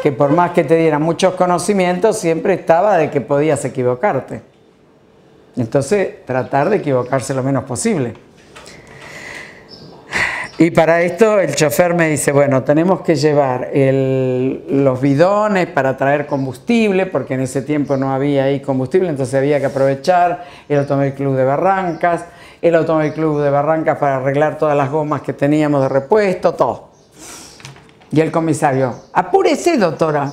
que por más que te diera muchos conocimientos, siempre estaba de que podías equivocarte. Entonces, tratar de equivocarse lo menos posible. Y para esto el chofer me dice, bueno, tenemos que llevar los bidones para traer combustible, porque en ese tiempo no había ahí combustible, entonces había que aprovechar el Automóvil Club de Barrancas, para arreglar todas las gomas que teníamos de repuesto, todo. Y el comisario, apúrese, doctora.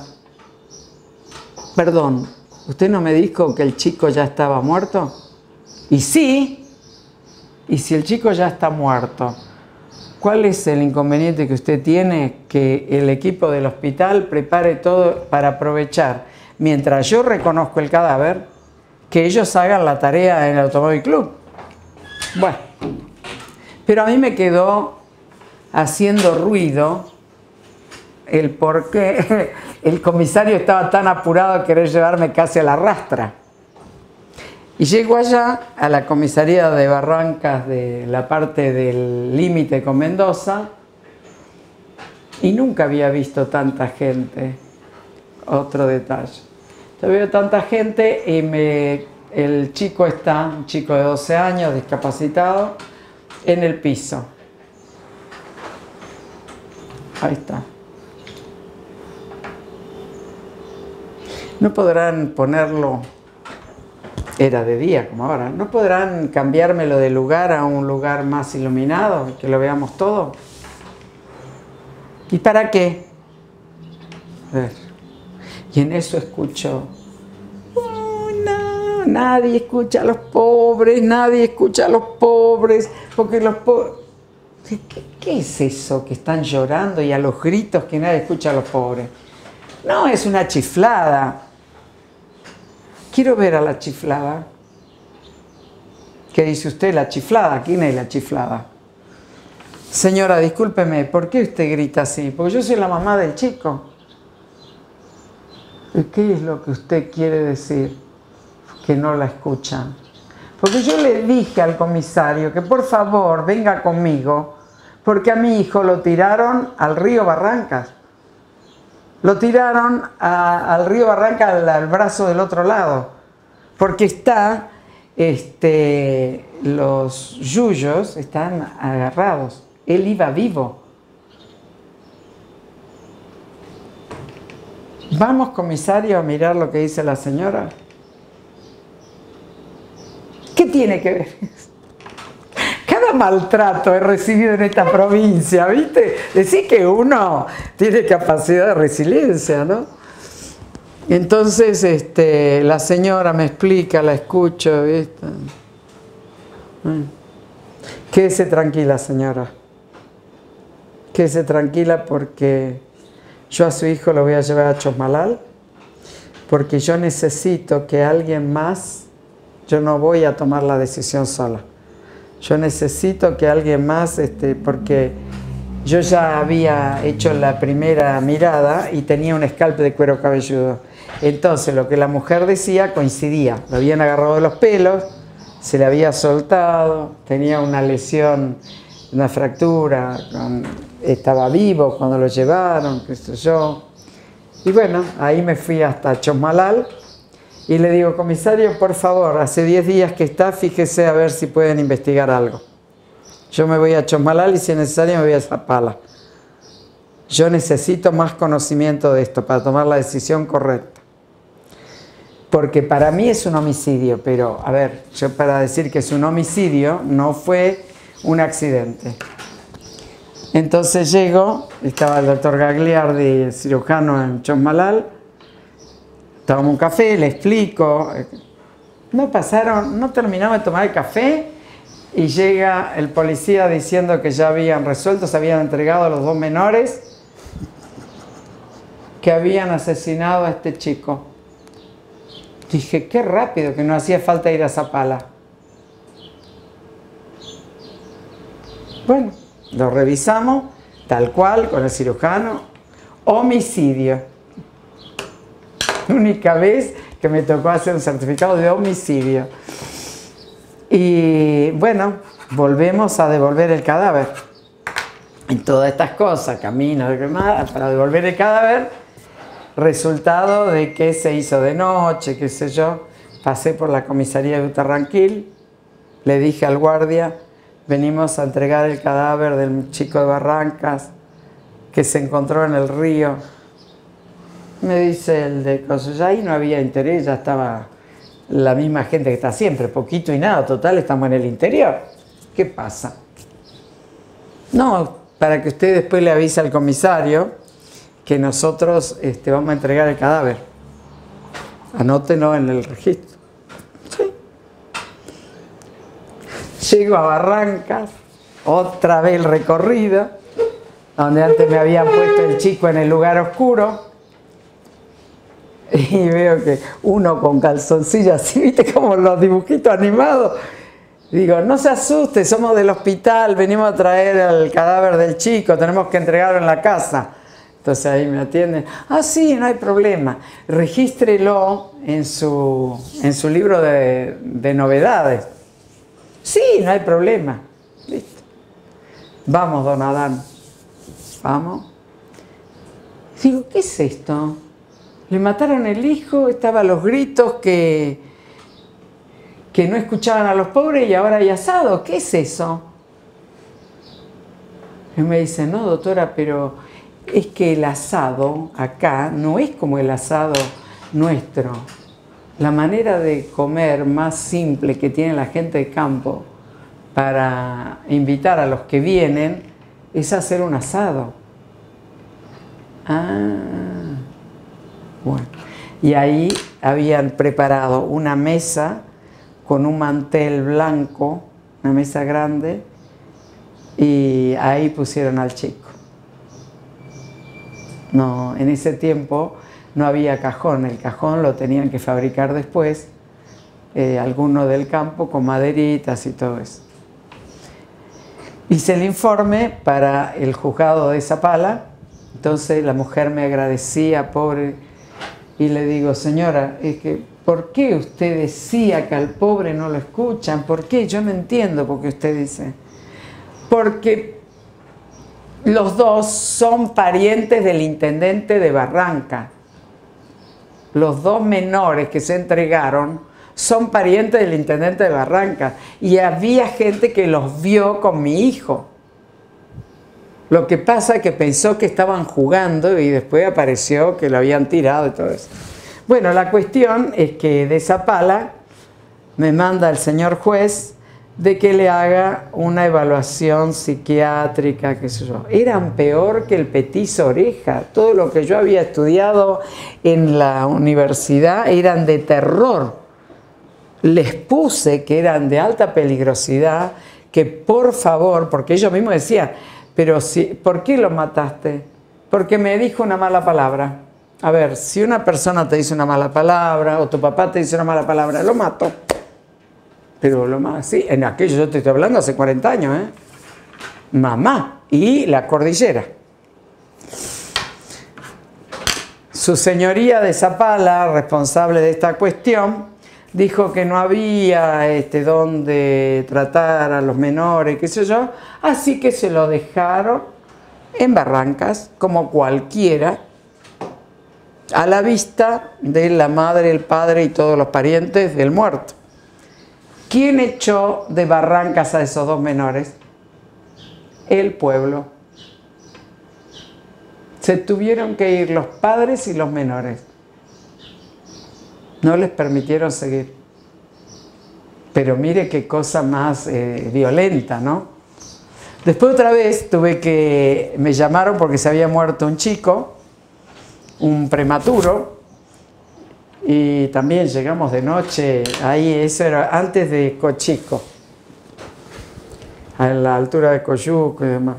Perdón, ¿usted no me dijo que el chico ya estaba muerto? Y sí, y si el chico ya está muerto, ¿cuál es el inconveniente que usted tiene? Que el equipo del hospital prepare todo para aprovechar, mientras yo reconozco el cadáver, que ellos hagan la tarea en el Automóvil Club. Bueno, pero a mí me quedó haciendo ruido el por qué el comisario estaba tan apurado a querer llevarme casi a la rastra. Y llego allá a la comisaría de Barrancas, de la parte del límite con Mendoza, y nunca había visto tanta gente. Otro detalle. Yo veo tanta gente y el chico está, un chico de 12 años, discapacitado, en el piso. Ahí está. No podrán ponerlo, era de día como ahora, no podrán cambiármelo de lugar a un lugar más iluminado, que lo veamos todo. ¿Y para qué? A ver. Y en eso escucho, oh, no, nadie escucha a los pobres, nadie escucha a los pobres, porque los pobres... ¿Qué es eso que están llorando y a los gritos que nadie escucha a los pobres? No, es una chiflada. Quiero ver a la chiflada. ¿Qué dice usted, la chiflada? ¿Quién es la chiflada? Señora, discúlpeme, ¿por qué usted grita así? Porque yo soy la mamá del chico. ¿Y qué es lo que usted quiere decir? Que no la escuchan. Porque yo le dije al comisario que por favor venga conmigo, porque a mi hijo lo tiraron al río Barrancas. Lo tiraron al río Barrancas, al brazo del otro lado, porque los yuyos están agarrados. Él iba vivo. Vamos, comisario, a mirar lo que dice la señora. ¿Qué tiene que ver? Cada maltrato he recibido en esta provincia, ¿viste? Decir que uno tiene capacidad de resiliencia, ¿no? Entonces, la señora me explica, la escucho, ¿viste? Quédese tranquila, señora. Quédese tranquila porque yo a su hijo lo voy a llevar a Chosmalal, porque yo necesito que alguien más, yo no voy a tomar la decisión sola. Yo necesito que alguien más, porque yo ya había hecho la primera mirada y tenía un escalpe de cuero cabelludo. Entonces lo que la mujer decía coincidía. Lo habían agarrado de los pelos, se le había soltado, tenía una lesión, una fractura, estaba vivo cuando lo llevaron, qué sé yo. Y bueno, ahí me fui hasta Chosmalal. Y le digo, comisario, por favor, hace 10 días que está, fíjese a ver si pueden investigar algo. Yo me voy a Chosmalal y si es necesario me voy a Zapala. Yo necesito más conocimiento de esto para tomar la decisión correcta. Porque para mí es un homicidio, pero a ver, yo para decir que es un homicidio no fue un accidente. Entonces llego, estaba el doctor Gagliardi, el cirujano en Chosmalal. Tomamos un café, le explico. No terminamos de tomar el café y llega el policía diciendo que ya habían resuelto, se habían entregado a los 2 menores. que habían asesinado a este chico. Dije, qué rápido, que no hacía falta ir a Zapala. Bueno, lo revisamos, tal cual, con el cirujano. Homicidio. Única vez que me tocó hacer un certificado de homicidio. Y bueno, volvemos a devolver el cadáver. Y todas estas cosas, camino para devolver el cadáver. Resultado de que se hizo de noche, qué sé yo. Pasé por la comisaría de Utarranquil, le dije al guardia, venimos a entregar el cadáver del chico de Barrancas que se encontró en el río. Me dice el de cosas, ya ahí no había interés, ya estaba la misma gente que está siempre, poquito y nada, total, estamos en el interior. ¿Qué pasa? No, para que usted después le avise al comisario que nosotros vamos a entregar el cadáver. Anótenlo en el registro. Sí. Llego a Barrancas, otra vez el recorrido, donde antes me habían puesto el chico en el lugar oscuro, y veo que uno con calzoncillos así, ¿viste? Como los dibujitos animados. Digo, no se asuste, somos del hospital, venimos a traer el cadáver del chico, tenemos que entregarlo en la casa. Entonces ahí me atienden, ah sí, no hay problema, regístrelo en su libro de novedades. Sí, no hay problema. Listo. Vamos, don Adán, vamos. Digo, ¿qué es esto? Le mataron el hijo, estaban los gritos que no escuchaban a los pobres y ahora hay asado, ¿qué es eso? Y me dice, no doctora, pero es que el asado acá no es como el asado nuestro. La manera de comer más simple que tiene la gente de campo para invitar a los que vienen es hacer un asado. Ah, bueno. Y ahí habían preparado una mesa con un mantel blanco, una mesa grande, y ahí pusieron al chico. No, en ese tiempo no había cajón, el cajón lo tenían que fabricar después, algunos del campo con maderitas y todo eso. Hice el informe para el juzgado de Zapala, entonces la mujer me agradecía, pobre, y le digo, señora, es que, ¿por qué usted decía que al pobre no lo escuchan? ¿Por qué? Yo no entiendo por qué usted dice. Porque los dos son parientes del intendente de Barranca. Los dos menores que se entregaron son parientes del intendente de Barranca. Y había gente que los vio con mi hijo. Lo que pasa es que pensó que estaban jugando y después apareció que lo habían tirado y todo eso. Bueno, la cuestión es que de Zapala me manda el señor juez de que le haga una evaluación psiquiátrica, qué sé yo. Eran peor que el petiso oreja. Todo lo que yo había estudiado en la universidad eran de terror. Les puse que eran de alta peligrosidad, que por favor, porque ellos mismos decían, pero si, ¿por qué lo mataste? Porque me dijo una mala palabra. A ver, si una persona te dice una mala palabra o tu papá te dice una mala palabra, lo mato. Pero lo más, sí, en aquello yo te estoy hablando hace 40 años, ¿eh? Mamá y la cordillera. Su señoría de Zapala, responsable de esta cuestión, dijo que no había donde tratar a los menores, qué sé yo, así que se lo dejaron en Barrancas, como cualquiera, a la vista de la madre, el padre y todos los parientes del muerto. ¿Quién echó de Barrancas a esos dos menores? El pueblo. Se tuvieron que ir los padres y los menores. No les permitieron seguir. Pero mire qué cosa más violenta, ¿no? Después otra vez me llamaron porque se había muerto un chico, un prematuro, y también llegamos de noche, ahí eso era antes de Cochico, a la altura de Coyuco y demás.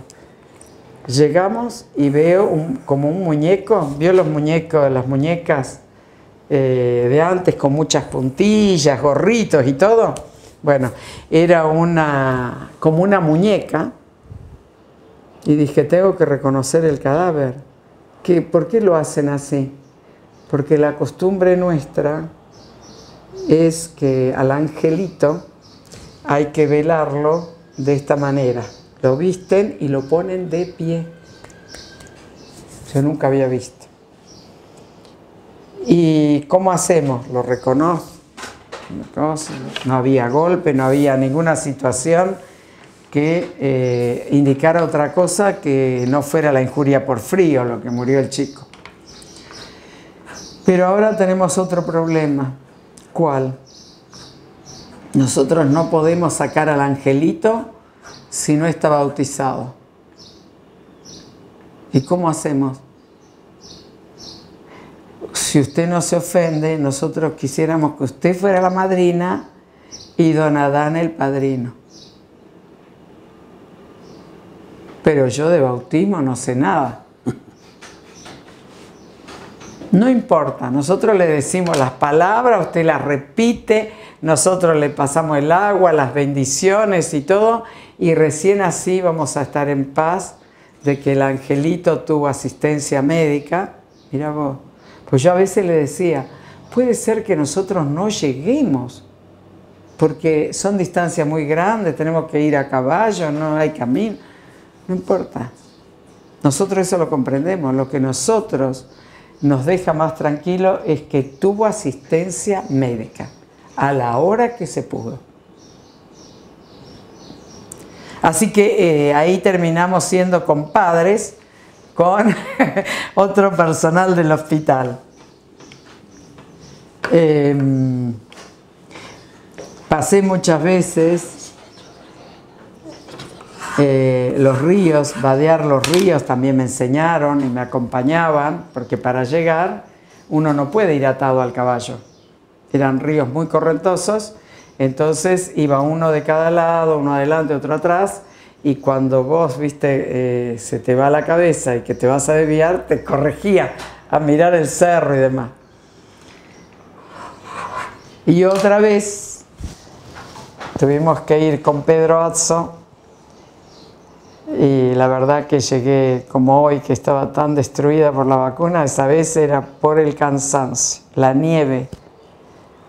Llegamos y veo como un muñeco, vio los muñecos, las muñecas de antes con muchas puntillas, gorritos y todo. Bueno, era como una muñeca y dije, tengo que reconocer el cadáver. ¿Por qué lo hacen así? Porque la costumbre nuestra es que al angelito hay que velarlo de esta manera. Lo visten y lo ponen de pie. Yo nunca había visto. ¿Y cómo hacemos? Lo reconozco. No había golpe, no había ninguna situación que indicara otra cosa que no fuera la injuria por frío, lo que murió el chico. Pero ahora tenemos otro problema. ¿Cuál? Nosotros no podemos sacar al angelito si no está bautizado. ¿Y cómo hacemos? Si usted no se ofende, nosotros quisiéramos que usted fuera la madrina y don Adán el padrino. Pero yo de bautismo no sé nada. No importa, nosotros le decimos las palabras, usted las repite, nosotros le pasamos el agua, las bendiciones y todo, y recién así vamos a estar en paz de que el angelito tuvo asistencia médica. Mira vos, pues yo a veces le decía, puede ser que nosotros no lleguemos, porque son distancias muy grandes, tenemos que ir a caballo, no hay camino, no importa. Nosotros eso lo comprendemos, lo que nosotros nos deja más tranquilo es que tuvo asistencia médica a la hora que se pudo. Así que ahí terminamos siendo compadres con otro personal del hospital. Pasé muchas veces los ríos, vadear los ríos también me enseñaron y me acompañaban, porque para llegar uno no puede ir atado al caballo. Eran ríos muy correntosos, entonces iba uno de cada lado, uno adelante, otro atrás, y cuando vos, viste, se te va la cabeza y que te vas a desviar, te corregía a mirar el cerro y demás. Y otra vez tuvimos que ir con Pedro Azzo, y la verdad que llegué como hoy, que estaba tan destruida por la vacuna, esa vez era por el cansancio, la nieve.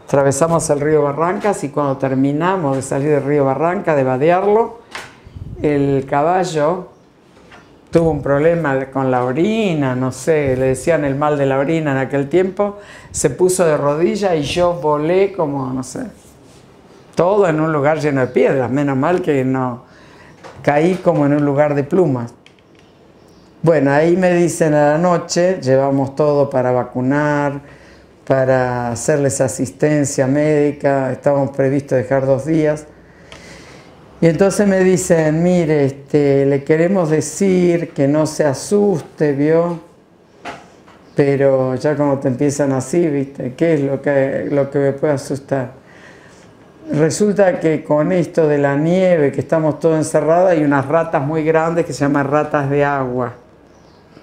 Atravesamos el río Barrancas y cuando terminamos de salir del río Barrancas, de vadearlo, el caballo tuvo un problema con la orina, no sé, le decían el mal de la orina en aquel tiempo, se puso de rodillas y yo volé como, no sé, todo en un lugar lleno de piedras, menos mal que no caí como en un lugar de plumas. Bueno, ahí me dicen a la noche, llevamos todo para vacunar, para hacerles asistencia médica, estábamos previstos dejar 2 días. Y entonces me dicen, mire, le queremos decir que no se asuste, ¿vio? Pero ya cuando te empiezan así, ¿viste? ¿Qué es lo que me puede asustar? Resulta que con esto de la nieve, que estamos todos encerrados, hay unas ratas muy grandes que se llaman ratas de agua.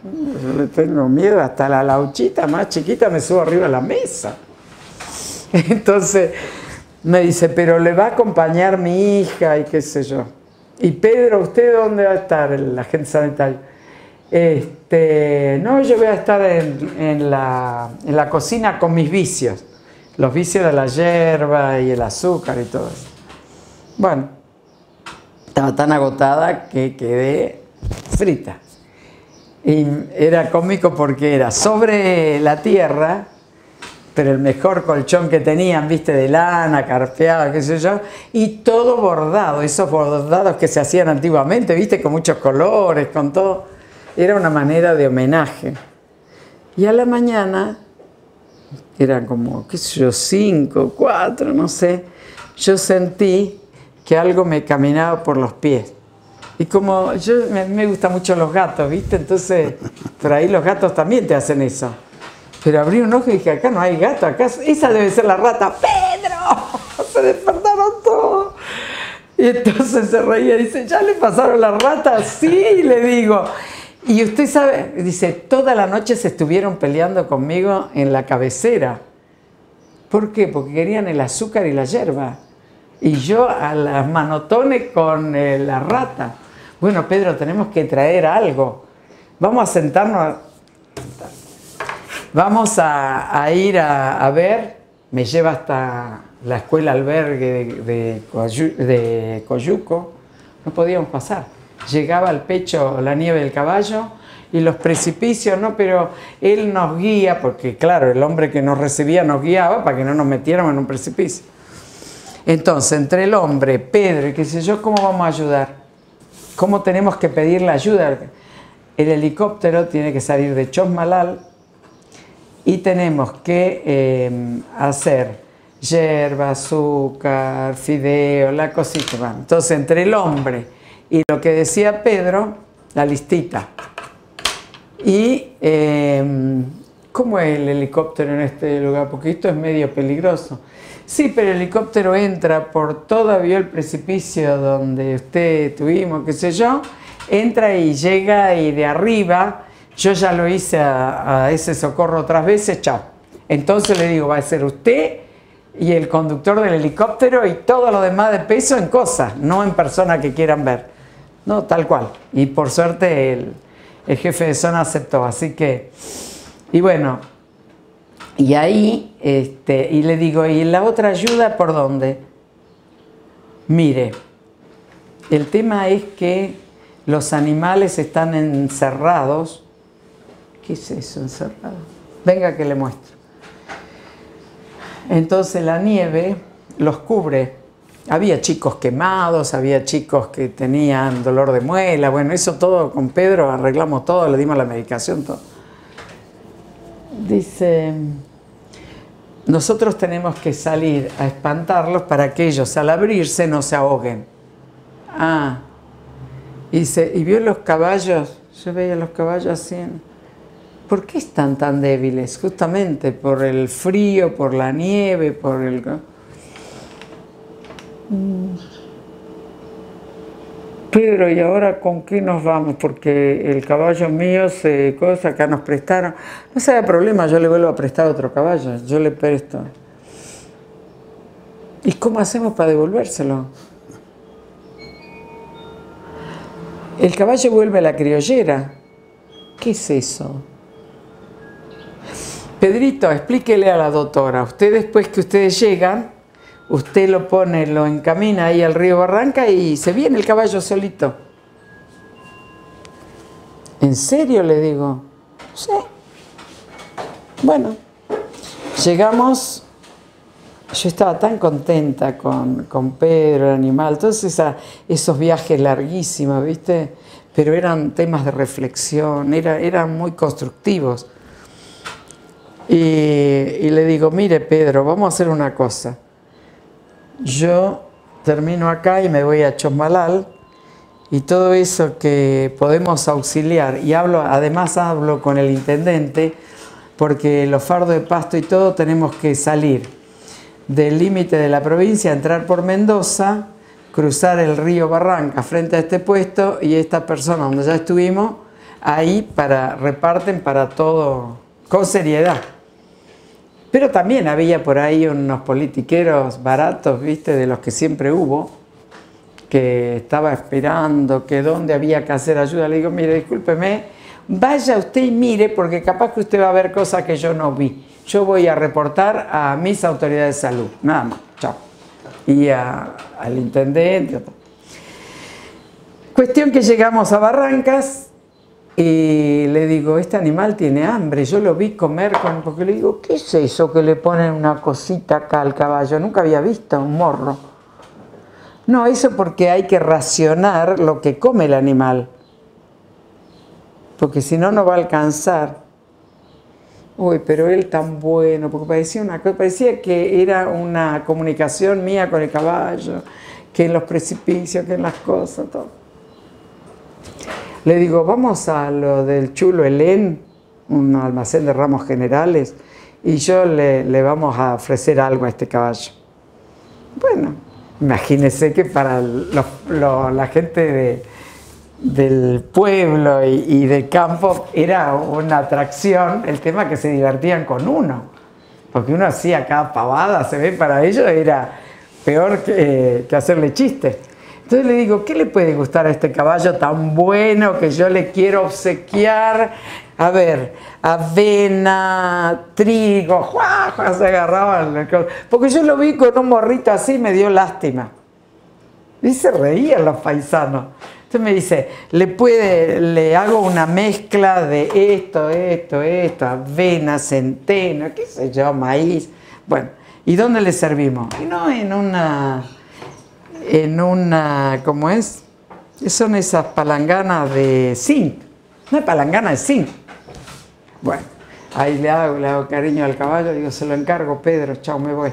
Yo le tengo miedo, hasta la lauchita más chiquita me subo arriba de la mesa. Entonces me dice, pero le va a acompañar mi hija y qué sé yo. Y Pedro, ¿usted dónde va a estar? El agente sanitario. No, yo voy a estar en la cocina con mis vicios. Los vicios de la hierba y el azúcar y todo eso. Bueno, estaba tan agotada que quedé frita. Y era cómico porque era sobre la tierra, pero el mejor colchón que tenían, viste, de lana, carpeado, qué sé yo, y todo bordado, esos bordados que se hacían antiguamente, viste, con muchos colores, con todo. Era una manera de homenaje. Y a la mañana, eran como, qué sé yo, 5, 4, no sé, yo sentí que algo me caminaba por los pies. Y como me gustan mucho los gatos, ¿viste? Entonces, por ahí los gatos también te hacen eso. Pero abrí un ojo y dije, acá no hay gato, acá esa debe ser la rata. ¡Pedro! Se despertaron todos. Y entonces se reía y dice, ¿ya le pasaron las ratas? Sí, le digo. Y usted sabe, dice, toda la noche se estuvieron peleando conmigo en la cabecera. ¿Por qué? Porque querían el azúcar y la yerba. Y yo a las manotones con la rata. Bueno, Pedro, tenemos que traer algo. Vamos a sentarnos, vamos a ir a ver. Me lleva hasta la escuela albergue de Coyuco. No podíamos pasar. Llegaba al pecho la nieve del caballo y los precipicios, ¿no? Pero él nos guía, porque claro, el hombre que nos recibía nos guiaba para que no nos metiéramos en un precipicio. Entonces, entre el hombre, Pedro y qué sé yo, ¿cómo vamos a ayudar? ¿Cómo tenemos que pedir la ayuda? El helicóptero tiene que salir de Chosmalal y tenemos que hacer yerba, azúcar, fideo, la cosita. Bueno, entonces, entre el hombre y lo que decía Pedro, la listita. Y ¿cómo es el helicóptero en este lugar? Porque esto es medio peligroso. Sí, pero el helicóptero entra por todo, vio el precipicio donde usted tuvimos, qué sé yo, entra y llega y de arriba, yo ya lo hice a ese socorro otras veces, chao. Entonces le digo, va a ser usted y el conductor del helicóptero y todo lo demás de peso en cosas, no en personas que quieran ver. No, tal cual. Y por suerte el jefe de zona aceptó, así que, y bueno, y ahí, y le digo, ¿y la otra ayuda por dónde? Mire, el tema es que los animales están encerrados. ¿Qué es eso, encerrado? Venga que le muestro. Entonces la nieve los cubre. Había chicos quemados, había chicos que tenían dolor de muela. Bueno, eso todo con Pedro arreglamos todo, le dimos la medicación, todo. Dice, nosotros tenemos que salir a espantarlos para que ellos al abrirse no se ahoguen. Ah, dice, ¿y vio los caballos? Yo veía los caballos así. ¿Por qué están tan débiles? Justamente por el frío, por la nieve, por el... Pedro, ¿y ahora con qué nos vamos? Porque el caballo mío se cosa, acá nos prestaron. No se haga problema, yo le vuelvo a prestar otro caballo, yo le presto. ¿Y cómo hacemos para devolvérselo? El caballo vuelve a la criollera. ¿Qué es eso? Pedrito, explíquele a la doctora. Usted después que ustedes llegan, usted lo pone, lo encamina ahí al río Barranca y se viene el caballo solito. ¿En serio? Le digo. Sí. Bueno, llegamos. Yo estaba tan contenta con Pedro, el animal, todos esos viajes larguísimos, ¿viste? Pero eran temas de reflexión, eran muy constructivos. Y le digo, mire Pedro, vamos a hacer una cosa. Yo termino acá y me voy a Chosmalal y todo eso que podemos auxiliar, y además hablo con el intendente, porque los fardos de Pasto y todo tenemos que salir del límite de la provincia, entrar por Mendoza, cruzar el río Barranca frente a este puesto y estas personas donde ya estuvimos, ahí reparten para todo, con seriedad. Pero también había por ahí unos politiqueros baratos, ¿viste? De los que siempre hubo, que estaba esperando que dónde había que hacer ayuda. Le digo, mire, discúlpeme, vaya usted y mire, porque capaz que usted va a ver cosas que yo no vi. Yo voy a reportar a mis autoridades de salud, nada más, chao. Y al intendente. Cuestión que llegamos a Barrancas y le digo, este animal tiene hambre. Yo lo vi comer porque le digo, ¿qué es eso que le ponen una cosita acá al caballo? Nunca había visto un morro. No, eso porque hay que racionar lo que come el animal. Porque si no, no va a alcanzar. Uy, pero él tan bueno, porque parecía que era una comunicación mía con el caballo, que en los precipicios, que en las cosas, todo. Le digo, vamos a lo del Chulo Elén, un almacén de ramos generales, y yo le vamos a ofrecer algo a este caballo. Bueno, imagínense que para la gente del pueblo y del campo era una atracción, el tema que se divertían con uno, porque uno hacía cada pavada, se ve, para ellos era peor que hacerle chistes. Entonces le digo, ¿qué le puede gustar a este caballo tan bueno que yo le quiero obsequiar? A ver, avena, trigo, ¡juá! Se agarraban, porque yo lo vi con un morrito así, me dio lástima. Y se reían los paisanos. Entonces me dice, le hago una mezcla de esto, avena, centeno, qué sé yo, maíz. Bueno, ¿y dónde le servimos? Y no en una, ¿cómo es? Son esas palanganas de zinc. Una palangana de zinc. Bueno, ahí le hago cariño al caballo, digo, se lo encargo, Pedro, chao, me voy.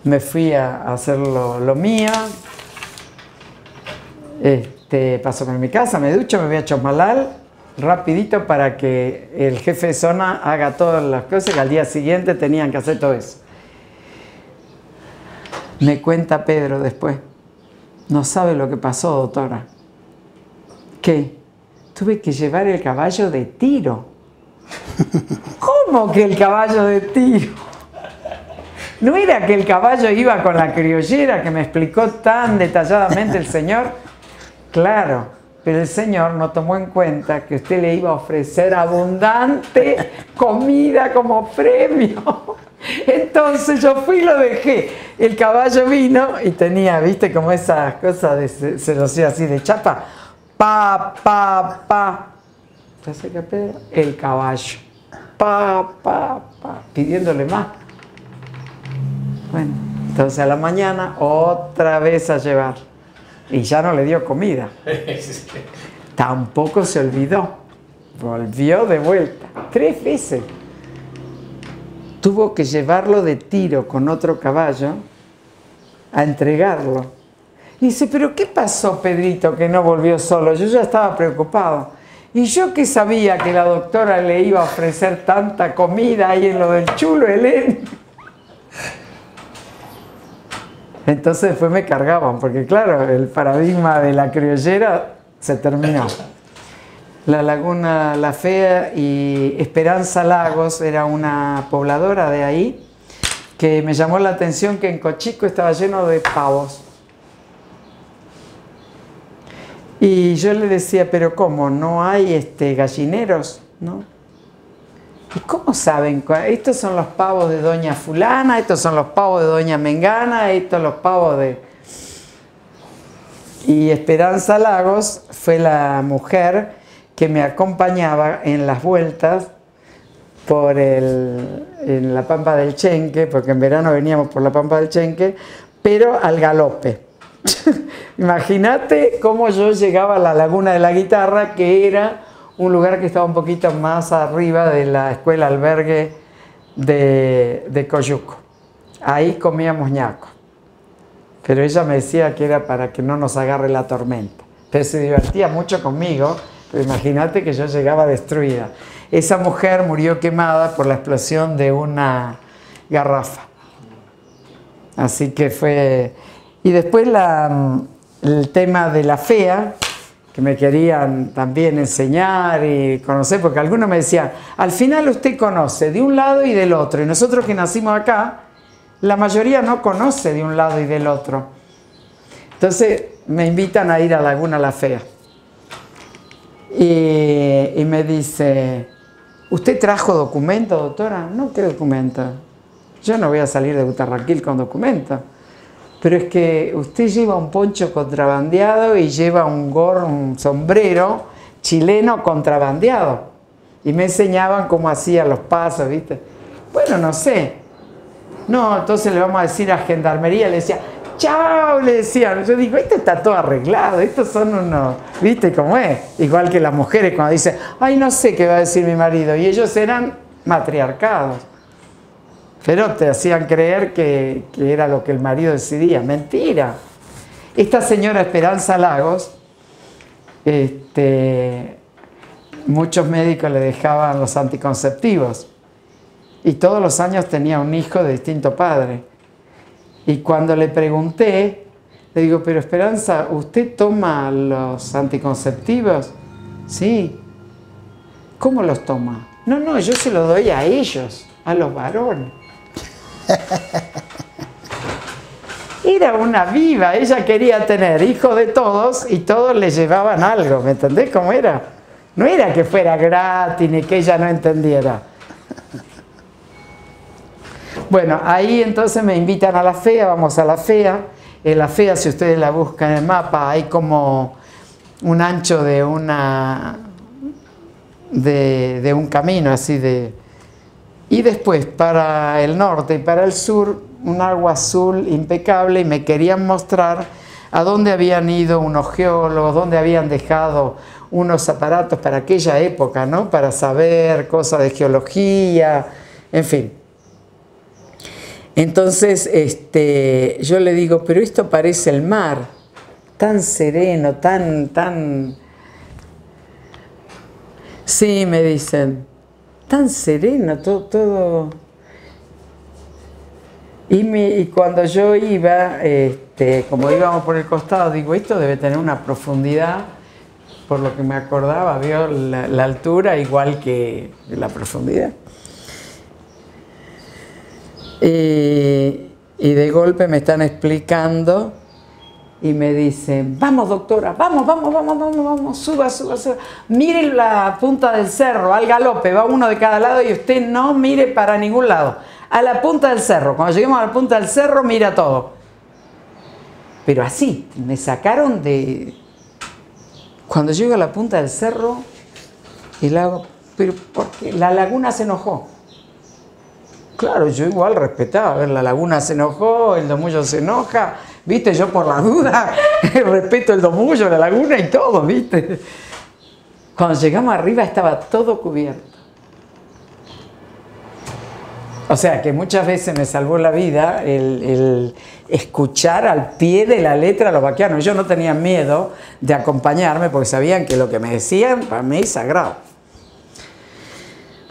Me fui a hacer lo mío. Paso por mi casa, me ducho, me voy a Chosmalal, rapidito para que el jefe de zona haga todas las cosas que al día siguiente tenían que hacer todo eso. Me cuenta Pedro después, no sabe lo que pasó, doctora. ¿Qué? Tuve que llevar el caballo de tiro. ¿Cómo que el caballo de tiro? ¿No era que el caballo iba con la criollera que me explicó tan detalladamente el señor? Claro, pero el señor no tomó en cuenta que usted le iba a ofrecer abundante comida como premio. Entonces yo fui y lo dejé. El caballo vino y tenía, viste, como esas cosas de celosía así de chapa. Pa. ¿Te acerca Pedro? El caballo. Pa. Pidiéndole más. Bueno, entonces a la mañana otra vez a llevar. Y ya no le dio comida. Tampoco se olvidó. Volvió de vuelta. 3 veces. Tuvo que llevarlo de tiro con otro caballo a entregarlo. Y dice, ¿pero qué pasó, Pedrito, que no volvió solo? Yo ya estaba preocupado. Y yo que sabía que la doctora le iba a ofrecer tanta comida ahí en lo del chulo Helén. Entonces después me cargaban, porque claro, el paradigma de la criollera se terminó. La Laguna La Fea y Esperanza Lagos era una pobladora de ahí que me llamó la atención que en Cochico estaba lleno de pavos. Y yo le decía, pero ¿cómo? ¿No hay gallineros? ¿No? ¿Y cómo saben? Estos son los pavos de doña fulana, estos son los pavos de doña mengana, estos los pavos de... Y Esperanza Lagos fue la mujer que me acompañaba en las vueltas en la Pampa del Chenque, porque en verano veníamos por la Pampa del Chenque, pero al galope. Imagínate cómo yo llegaba a la Laguna de la Guitarra, que era un lugar que estaba un poquito más arriba de la escuela albergue de Coyuco. Ahí comíamos ñaco. Pero ella me decía que era para que no nos agarre la tormenta. Pero se divertía mucho conmigo, pero imagínate que yo llegaba destruida. Esa mujer murió quemada por la explosión de una garrafa. Así que fue... Y después el tema de la fea, que me querían también enseñar y conocer, porque algunos me decían, al final usted conoce de un lado y del otro, y nosotros que nacimos acá, la mayoría no conoce de un lado y del otro. Entonces me invitan a ir a Laguna La Fea. Y me dice, ¿usted trajo documento, doctora? No, ¿qué documento? Yo no voy a salir de Butarraquil con documento. Pero es que usted lleva un poncho contrabandeado y lleva un gorro, un sombrero chileno contrabandeado. Y me enseñaban cómo hacían los pasos, ¿viste? Bueno, no sé. No, entonces le vamos a decir a Gendarmería, le decía, chao, le decían. Yo digo, esto está todo arreglado, estos son unos, ¿viste cómo es? Igual que las mujeres cuando dicen, ay, no sé qué va a decir mi marido. Y ellos eran matriarcados. Pero te hacían creer que era lo que el marido decidía. Mentira. Esta señora Esperanza Lagos, muchos médicos le dejaban los anticonceptivos. Y todos los años tenía un hijo de distinto padre. Y cuando le pregunté, Le digo, pero Esperanza, ¿usted toma los anticonceptivos? Sí. ¿Cómo los toma? No, no, yo se los doy a ellos, a los varones. Era una viva, ella quería tener hijos de todos y todos le llevaban algo, ¿me entendés cómo era? No era que fuera gratis ni que ella no entendiera. Bueno, ahí entonces me invitan a la FEA, vamos a la FEA. En la FEA, si ustedes la buscan en el mapa, hay como un ancho de un camino así de... Y después para el norte y para el sur, un agua azul impecable, y me querían mostrar a dónde habían ido unos geólogos, dónde habían dejado unos aparatos para aquella época, ¿no? Para saber cosas de geología, en fin. Entonces yo le digo, pero esto parece el mar, tan sereno, tan... Sí, me dicen, tan sereno, todo... Y cuando yo iba, como íbamos por el costado, digo, esto debe tener una profundidad, por lo que me acordaba, vio la altura igual que la profundidad. Y de golpe me están explicando y me dicen, vamos doctora, vamos, suba. Mire la punta del cerro, al galope, va uno de cada lado y usted no mire para ningún lado. A la punta del cerro, cuando lleguemos a la punta del cerro, mira todo. Pero así, me sacaron de... Cuando llego a la punta del cerro, y le hago, pero porque la laguna se enojó. Claro, yo igual respetaba, a ver, la laguna se enojó, el domullo se enoja, viste, yo por la duda respeto el domullo, la laguna y todo, viste. Cuando llegamos arriba estaba todo cubierto. O sea que muchas veces me salvó la vida el escuchar al pie de la letra a los vaqueanos. Ellos no tenían miedo de acompañarme porque sabían que lo que me decían para mí es sagrado.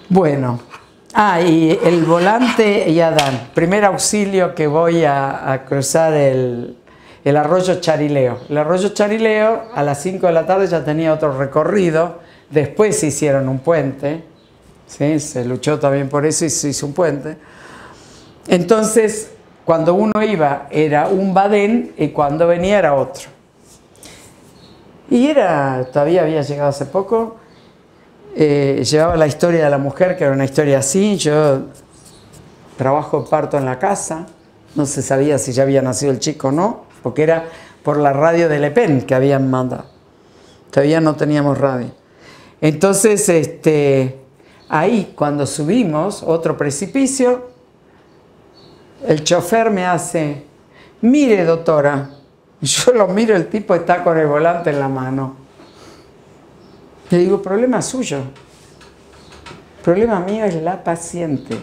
Bueno, y el volante y Adán. Primer auxilio que voy a cruzar el arroyo Charileo. El arroyo Charileo a las 5 de la tarde ya tenía otro recorrido. Después se hicieron un puente. ¿Sí? Se luchó también por eso y se hizo un puente. Entonces, cuando uno iba era un badén y cuando venía era otro. Y todavía había llegado hace poco, llevaba la historia de la mujer, que era una historia así. Yo trabajo de parto en la casa, no se sabía si ya había nacido el chico o no, porque era por la radio de Le Pen que habían mandado. Todavía no teníamos radio. Entonces, ahí, cuando subimos otro precipicio, el chofer me hace, mire doctora, yo lo miro, el tipo está con el volante en la mano. Le digo, problema suyo, problema mío es la paciente,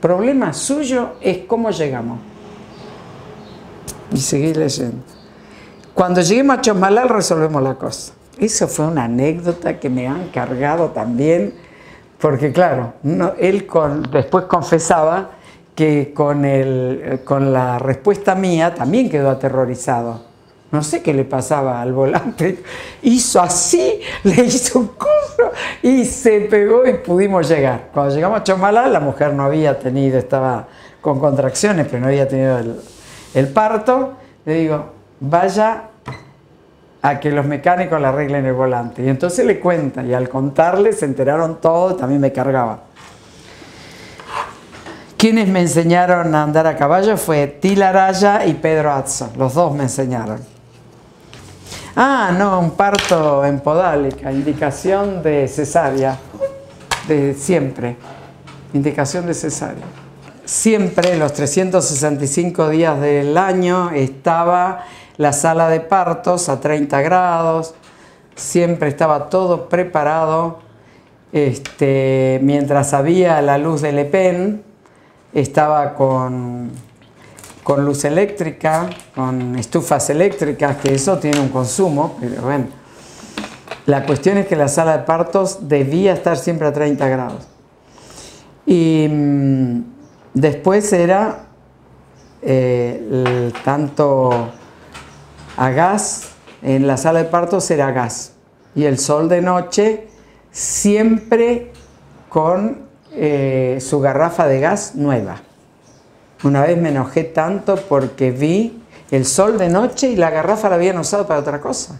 problema suyo es cómo llegamos. Y seguí leyendo. Cuando lleguemos a Chosmalal resolvemos la cosa. Eso fue una anécdota que me han cargado también. Porque claro, él después confesaba que con la respuesta mía también quedó aterrorizado. No sé qué le pasaba al volante. Hizo así, le hizo un curso y se pegó y pudimos llegar. Cuando llegamos a Chosmalal, la mujer no había tenido, estaba con contracciones, pero no había tenido el parto. Le digo, vaya a que los mecánicos le arreglen el volante. Y entonces le cuenta, y al contarle se enteraron todo, también me cargaba. Quienes me enseñaron a andar a caballo fue Tila Araya y Pedro Azzo, los dos me enseñaron. No, un parto en podálica, indicación de cesárea, de siempre, indicación de cesárea. Siempre, los 365 días del año, estaba la sala de partos a 30 grados, siempre estaba todo preparado. Mientras había la luz de Le Pen, estaba con luz eléctrica, con estufas eléctricas, que eso tiene un consumo, pero bueno. La cuestión es que la sala de partos debía estar siempre a 30 grados. Y después era tanto a gas, en la sala de partos era gas. Y el sol de noche siempre con su garrafa de gas nueva. Una vez me enojé tanto porque vi el sol de noche y la garrafa la habían usado para otra cosa.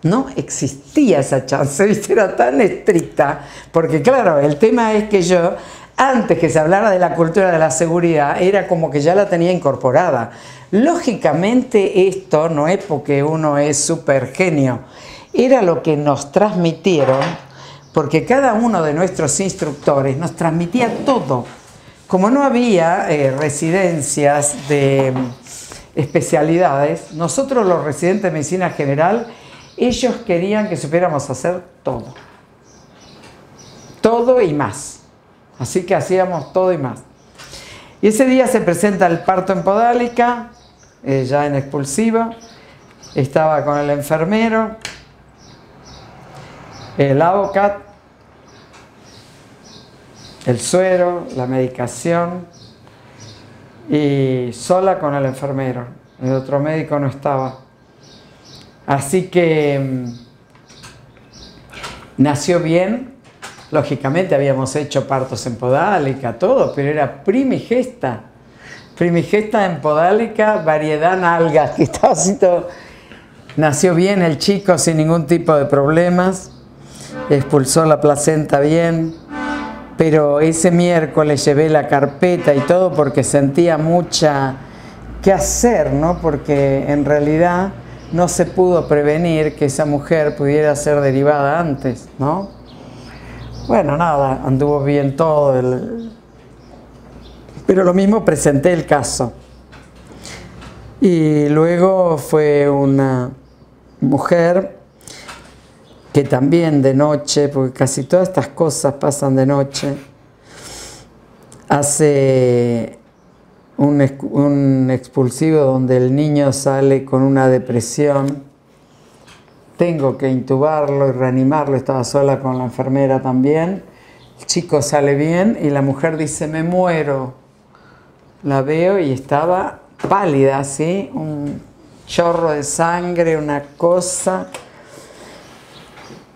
No existía esa chance, ¿viste? Era tan estricta, porque claro, el tema es que yo, antes que se hablara de la cultura de la seguridad, era como que ya la tenía incorporada. Lógicamente esto no es porque uno es súper genio, era lo que nos transmitieron, porque cada uno de nuestros instructores nos transmitía todo. Como no había residencias de especialidades, nosotros los residentes de medicina general, ellos querían que supiéramos hacer todo. Todo y más. Así que hacíamos todo y más. Y ese día se presenta el parto en Podálica, ya en expulsiva. Estaba con el enfermero, el AVOCAT, el suero, la medicación y sola con el enfermero. El otro médico no estaba. Así que nació bien. Lógicamente habíamos hecho partos en Podálica, todo, pero era primigesta. Primigesta en Podálica, variedad nalgas, que estaba así todo. Nació bien el chico sin ningún tipo de problemas. Expulsó la placenta bien. Pero ese miércoles llevé la carpeta y todo porque sentía mucha que hacer, ¿no? Porque en realidad no se pudo prevenir que esa mujer pudiera ser derivada antes, ¿no? Bueno, nada, anduvo bien todo. Pero lo mismo presenté el caso. Y luego fue una mujer que también de noche, porque casi todas estas cosas pasan de noche, hace un expulsivo donde el niño sale con una depresión. Tengo que intubarlo y reanimarlo, estaba sola con la enfermera también. El chico sale bien y la mujer dice, me muero. La veo y estaba pálida, ¿sí? Un chorro de sangre, una cosa.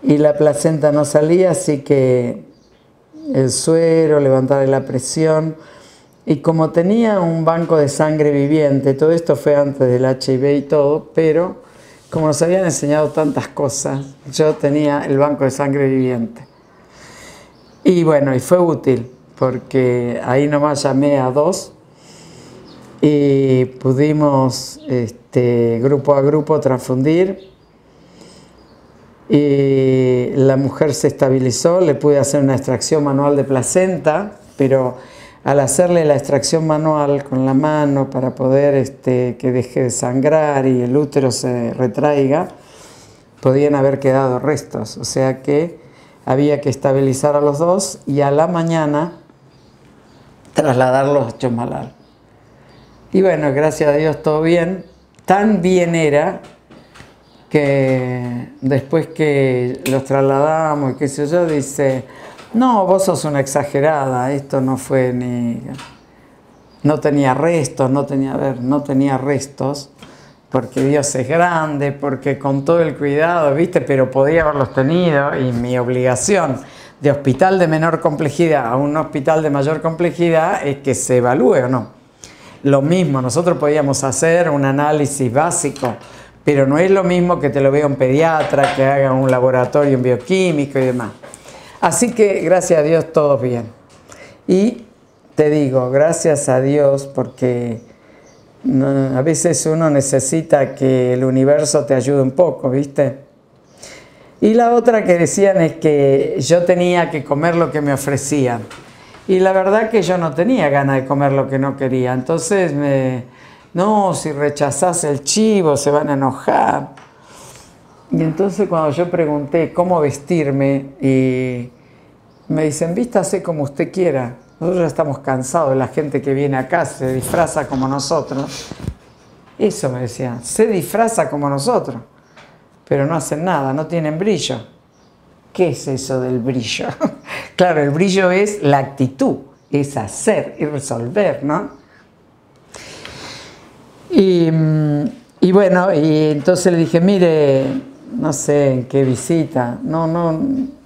Y la placenta no salía, así que el suero, levantarle la presión. Y como tenía un banco de sangre viviente, todo esto fue antes del HIV y todo, pero como nos habían enseñado tantas cosas, yo tenía el banco de sangre viviente. Y bueno, y fue útil, porque ahí nomás llamé a 2 y pudimos grupo a grupo transfundir. Y la mujer se estabilizó, le pude hacer una extracción manual de placenta, pero al hacerle la extracción manual con la mano para poder que deje de sangrar y el útero se retraiga, podían haber quedado restos, o sea que había que estabilizar a los 2 y a la mañana trasladarlos a Chomalal. Y bueno, gracias a Dios todo bien, tan bien era que después que los trasladamos y qué sé yo, dice, no, vos sos una exagerada, esto no fue ni... No tenía restos, no tenía restos, porque Dios es grande, porque con todo el cuidado, ¿viste? Pero podía haberlos tenido y mi obligación de hospital de menor complejidad a un hospital de mayor complejidad es que se evalúe o no. Lo mismo, nosotros podíamos hacer un análisis básico, pero no es lo mismo que te lo vea un pediatra, que haga un laboratorio, un bioquímico y demás. Así que, gracias a Dios, todo bien. Y te digo, gracias a Dios, porque a veces uno necesita que el universo te ayude un poco, ¿viste? Y la otra que decían es que yo tenía que comer lo que me ofrecían. Y la verdad que yo no tenía ganas de comer lo que no quería. Entonces no, si rechazás el chivo se van a enojar. Y entonces cuando yo pregunté cómo vestirme, y me dicen, vístase como usted quiera. Nosotros ya estamos cansados de la gente que viene acá, se disfraza como nosotros. Eso me decían, se disfraza como nosotros, pero no hacen nada, no tienen brillo. ¿Qué es eso del brillo? Claro, el brillo es la actitud, es hacer y resolver, ¿no? Y Y bueno, y entonces le dije, mire, no sé en qué visita, no,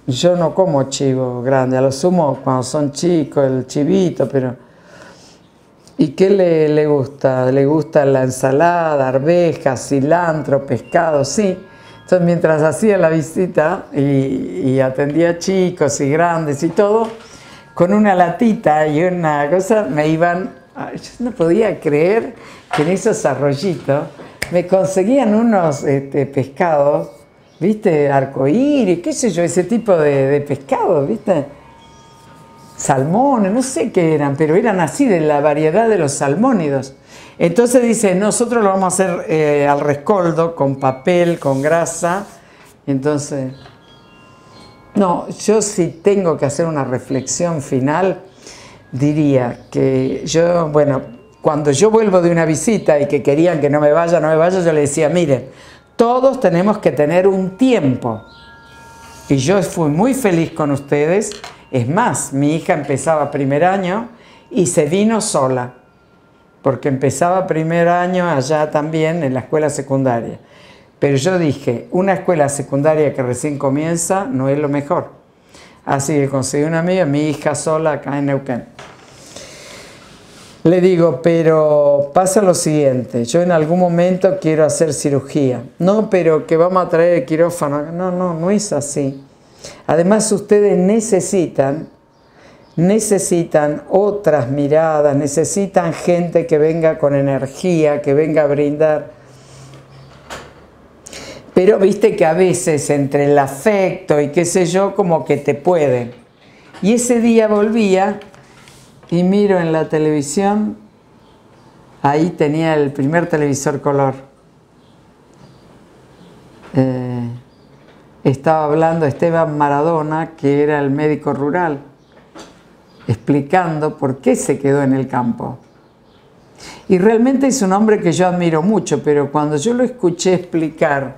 yo no como chivo grande, a lo sumo cuando son chicos, el chivito, pero... ¿Y qué le gusta? ¿Le gusta la ensalada, arvejas, cilantro, pescado? Sí. Entonces mientras hacía la visita y atendía chicos y grandes y todo, con una latita y una cosa me iban... Yo no podía creer que en esos arroyitos me conseguían unos pescados, ¿viste? Arcoíris, qué sé yo, ese tipo de pescados, ¿viste? Salmones, no sé qué eran, pero eran así, de la variedad de los salmónidos. Entonces dice, nosotros lo vamos a hacer al rescoldo, con papel, con grasa. Entonces, no, yo sí tengo que hacer una reflexión final, diría que yo, bueno, cuando yo vuelvo de una visita y que querían que no me vaya, yo le decía, miren, todos tenemos que tener un tiempo. Y yo fui muy feliz con ustedes. Es más, mi hija empezaba primer año y se vino sola, porque empezaba primer año allá también en la escuela secundaria. Pero yo dije, una escuela secundaria que recién comienza no es lo mejor. Así que conseguí una amiga, mi hija sola acá en Neuquén. Le digo, pero pasa lo siguiente, yo en algún momento quiero hacer cirugía. No, pero que vamos a traer el quirófano. No es así. Además, ustedes necesitan otras miradas, necesitan gente que venga con energía, que venga a brindar. Pero viste que a veces entre el afecto y qué sé yo, como que te pueden. Y ese día volvía y miro en la televisión, ahí tenía el primer televisor color. Estaba hablando Esteban Maradona, que era el médico rural, explicando por qué se quedó en el campo. Y realmente es un hombre que yo admiro mucho, pero cuando yo lo escuché explicar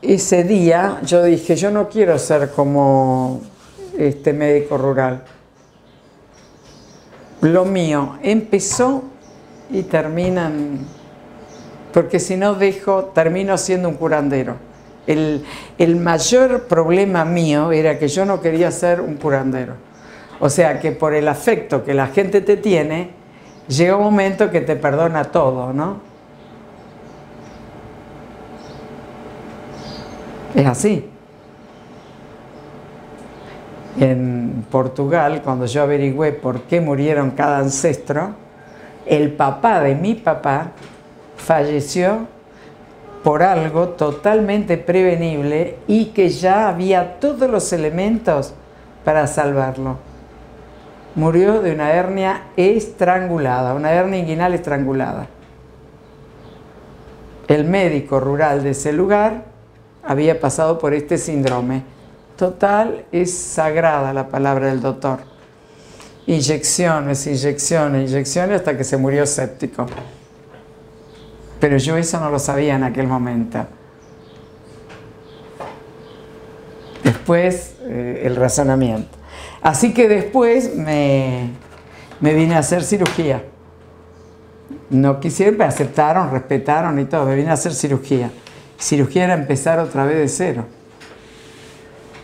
ese día, yo dije, yo no quiero ser como este médico rural. Lo mío empezó y termina, porque si no termino siendo un curandero. El mayor problema mío era que yo no quería ser un curandero. O sea que por el afecto que la gente te tiene, llega un momento que te perdona todo, ¿no? Es así. En Portugal, cuando yo averigüé por qué murieron cada ancestro, el papá de mi papá falleció por algo totalmente prevenible y que ya había todos los elementos para salvarlo. Murió de una hernia estrangulada, una hernia inguinal estrangulada. El médico rural de ese lugar había pasado por este síndrome. Total, es sagrada la palabra del doctor. Inyecciones, hasta que se murió séptico. Pero yo eso no lo sabía en aquel momento. Después, el razonamiento. Así que después me vine a hacer cirugía. No quisieron, me aceptaron, respetaron y todo. Me vine a hacer cirugía. Cirugía era empezar otra vez de cero.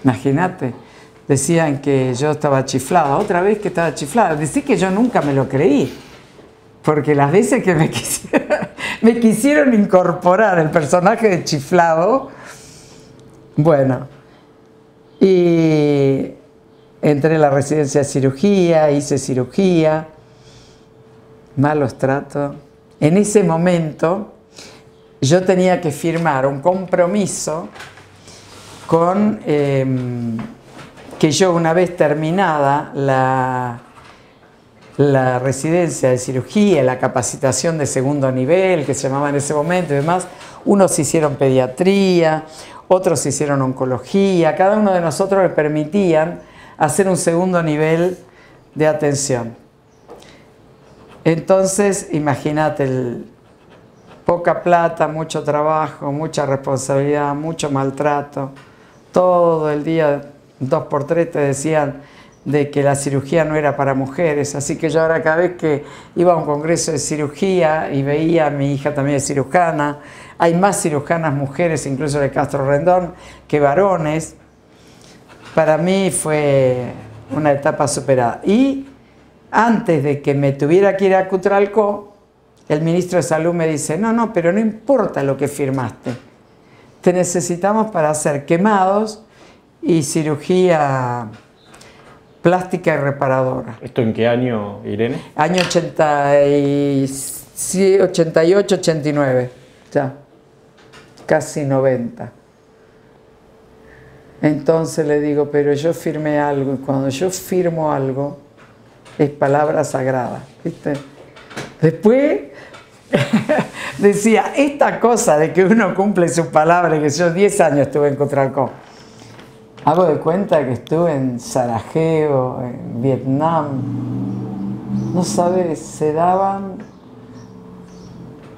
Imagínate. Decían que yo estaba chiflada. Otra vez que estaba chiflada. Decía que yo nunca me lo creí. Porque las veces que me quisieron incorporar el personaje de chiflado, bueno, y entré en la residencia de cirugía, hice cirugía, malos tratos. En ese momento yo tenía que firmar un compromiso con que yo, una vez terminada la residencia de cirugía, la capacitación de segundo nivel, que se llamaba en ese momento y demás, unos hicieron pediatría, otros hicieron oncología, cada uno de nosotros le permitían hacer un segundo nivel de atención. Entonces, imagínate, poca plata, mucho trabajo, mucha responsabilidad, mucho maltrato, todo el día, 2 por 3 te decían, de que la cirugía no era para mujeres, así que yo ahora cada vez que iba a un congreso de cirugía y veía a mi hija también es cirujana, hay más cirujanas mujeres, incluso de Castro Rendón, que varones. Para mí fue una etapa superada. Y antes de que me tuviera que ir a Cutralcó, el ministro de Salud me dice, no, pero no importa lo que firmaste, te necesitamos para hacer quemados y cirugía plástica y reparadora. ¿Esto en qué año, Irene? Año 88, 89, ya, casi 90. Entonces le digo, pero yo firmé algo, y cuando yo firmo algo, es palabra sagrada, ¿viste? Después decía, esta cosa de que uno cumple su palabra, que yo 10 años estuve en Cutralcó. Hago de cuenta que estuve en Sarajevo, en Vietnam. No sabes, se daban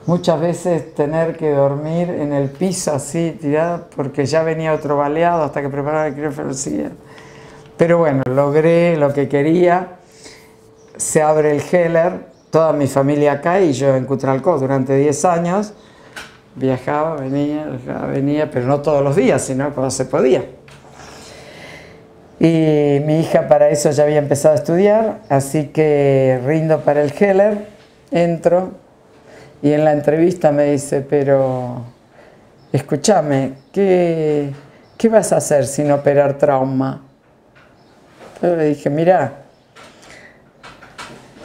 muchas veces tener que dormir en el piso así, tirado, porque ya venía otro baleado hasta que preparaba el quirófano siguiente. Pero bueno, logré lo que quería. Se abre el Heller, toda mi familia acá y yo en Cutralcó durante 10 años. Viajaba, venía, pero no todos los días, sino cuando se podía. Y mi hija para eso ya había empezado a estudiar, así que rindo para el Heller, entro y en la entrevista me dice, pero escúchame, ¿qué vas a hacer sin operar trauma? Yo le dije, mira,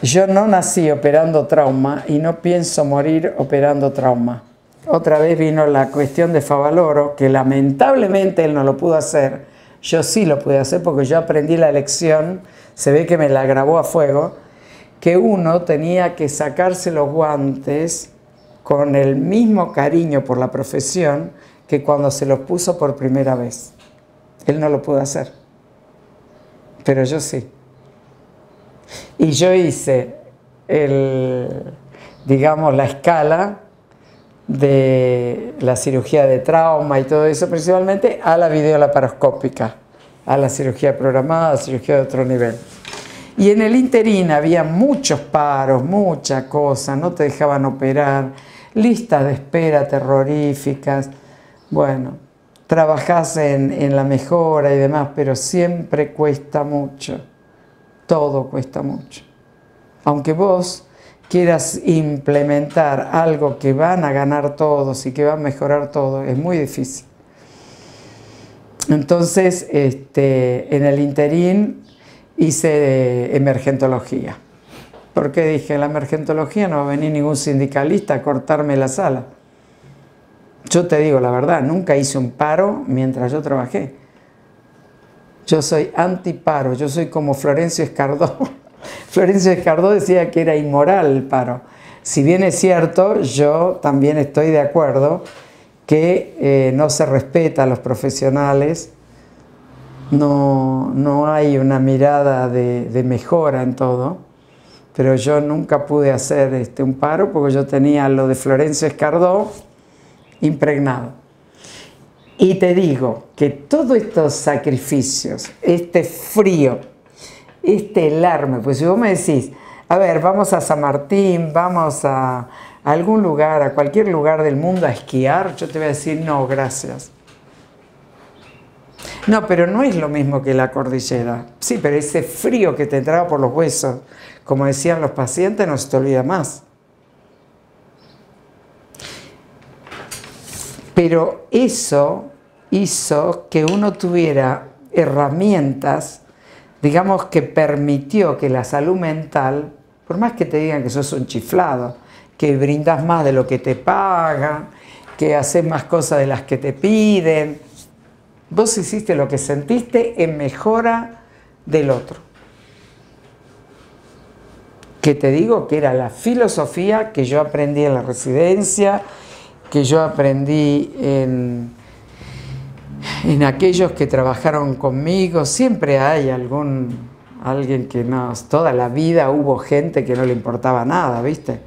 yo no nací operando trauma y no pienso morir operando trauma. Otra vez vino la cuestión de Favaloro, que lamentablemente él no lo pudo hacer. Yo sí lo pude hacer porque yo aprendí la lección, se ve que me la grabó a fuego, que uno tenía que sacarse los guantes con el mismo cariño por la profesión que cuando se los puso por primera vez. Él no lo pudo hacer, pero yo sí. Y yo hice, digamos, la escala de la cirugía de trauma y todo eso, principalmente a la videolaparoscópica, a la cirugía programada, a la cirugía de otro nivel. Y en el interín había muchos paros, muchas cosas, no te dejaban operar, listas de espera terroríficas. Bueno, trabajás en la mejora y demás, pero siempre cuesta mucho, todo cuesta mucho. Aunque vos quieras implementar algo que van a ganar todos y que va a mejorar todo, es muy difícil. Entonces, en el interín hice emergentología. Porque dije, en la emergentología no va a venir ningún sindicalista a cortarme la sala. Yo te digo la verdad, nunca hice un paro mientras yo trabajé. Yo soy antiparo, yo soy como Florencio Escardó. Florencio Escardó decía que era inmoral el paro. Si bien es cierto, yo también estoy de acuerdo que no se respeta a los profesionales, no hay una mirada de mejora en todo, pero yo nunca pude hacer un paro porque yo tenía lo de Florencio Escardó impregnado. Y te digo que todos estos sacrificios, este frío, este helarme, pues si vos me decís, a ver, vamos a San Martín, vamos a algún lugar, a cualquier lugar del mundo a esquiar, yo te voy a decir, no, gracias. No, pero no es lo mismo que la cordillera. Sí, pero ese frío que te entraba por los huesos, como decían los pacientes, no se te olvida más. Pero eso hizo que uno tuviera herramientas, digamos, que permitió que la salud mental, por más que te digan que sos un chiflado, que brindas más de lo que te pagan, que haces más cosas de las que te piden, vos hiciste lo que sentiste en mejora del otro. Que te digo que era la filosofía que yo aprendí en la residencia, que yo aprendí en aquellos que trabajaron conmigo. Siempre hay alguien que no, toda la vida hubo gente que no le importaba nada, ¿viste?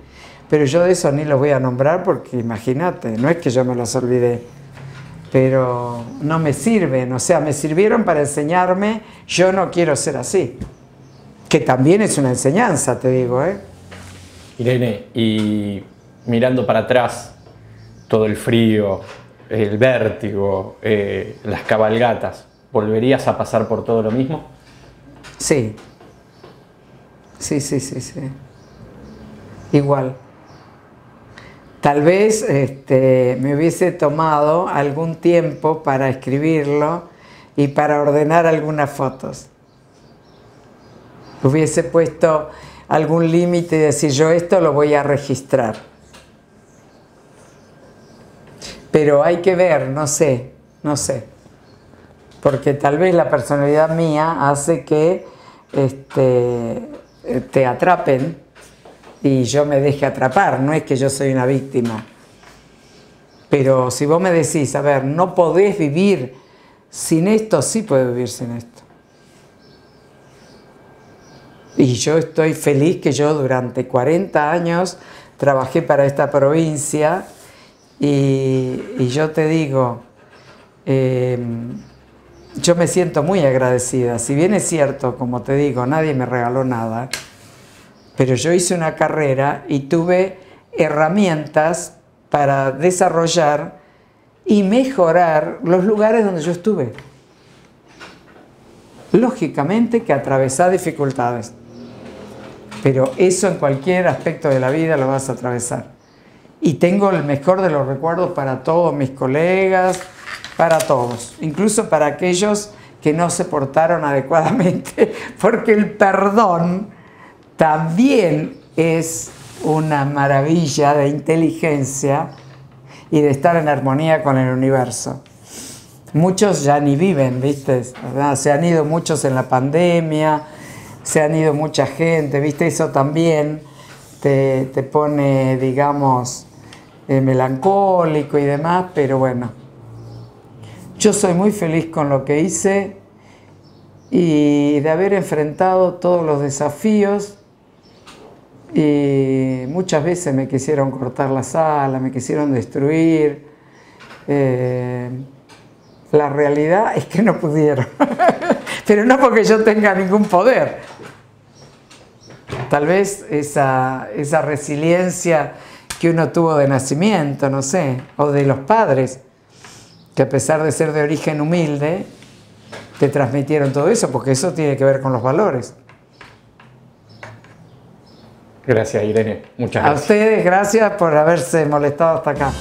Pero yo de eso ni los voy a nombrar porque imagínate, no es que yo me los olvidé. pero no me sirven, o sea, me sirvieron para enseñarme, yo no quiero ser así, que también es una enseñanza, te digo, ¿eh? Irene, y mirando para atrás, todo el frío, el vértigo, las cabalgatas, ¿volverías a pasar por todo lo mismo? Sí. Sí. Igual. Tal vez me hubiese tomado algún tiempo para escribirlo y para ordenar algunas fotos. Hubiese puesto algún límite y decir, yo esto lo voy a registrar. Pero hay que ver, no sé. Porque tal vez la personalidad mía hace que te atrapen y yo me deje atrapar, no es que yo soy una víctima. Pero si vos me decís, a ver, no podés vivir sin esto, sí puedo vivir sin esto. Y yo estoy feliz que yo durante 40 años trabajé para esta provincia y yo te digo, yo me siento muy agradecida. Si bien es cierto, como te digo, nadie me regaló nada, pero yo hice una carrera y tuve herramientas para desarrollar y mejorar los lugares donde yo estuve. Lógicamente que atravesás dificultades, pero eso en cualquier aspecto de la vida lo vas a atravesar. Y tengo el mejor de los recuerdos para todos mis colegas, para todos, incluso para aquellos que no se portaron adecuadamente, porque el perdón también es una maravilla de inteligencia y de estar en armonía con el universo. Muchos ya ni viven, ¿viste? Se han ido muchos en la pandemia, se han ido mucha gente, ¿viste? Eso también te pone, digamos, melancólico y demás, pero bueno. Yo soy muy feliz con lo que hice y de haber enfrentado todos los desafíos. Y muchas veces me quisieron cortar las alas, me quisieron destruir. La realidad es que no pudieron. Pero no porque yo tenga ningún poder. Tal vez esa resiliencia que uno tuvo de nacimiento, no sé, o de los padres, que a pesar de ser de origen humilde, te transmitieron todo eso, porque eso tiene que ver con los valores. Gracias, Irene. Muchas gracias. A ustedes, gracias por haberse molestado hasta acá.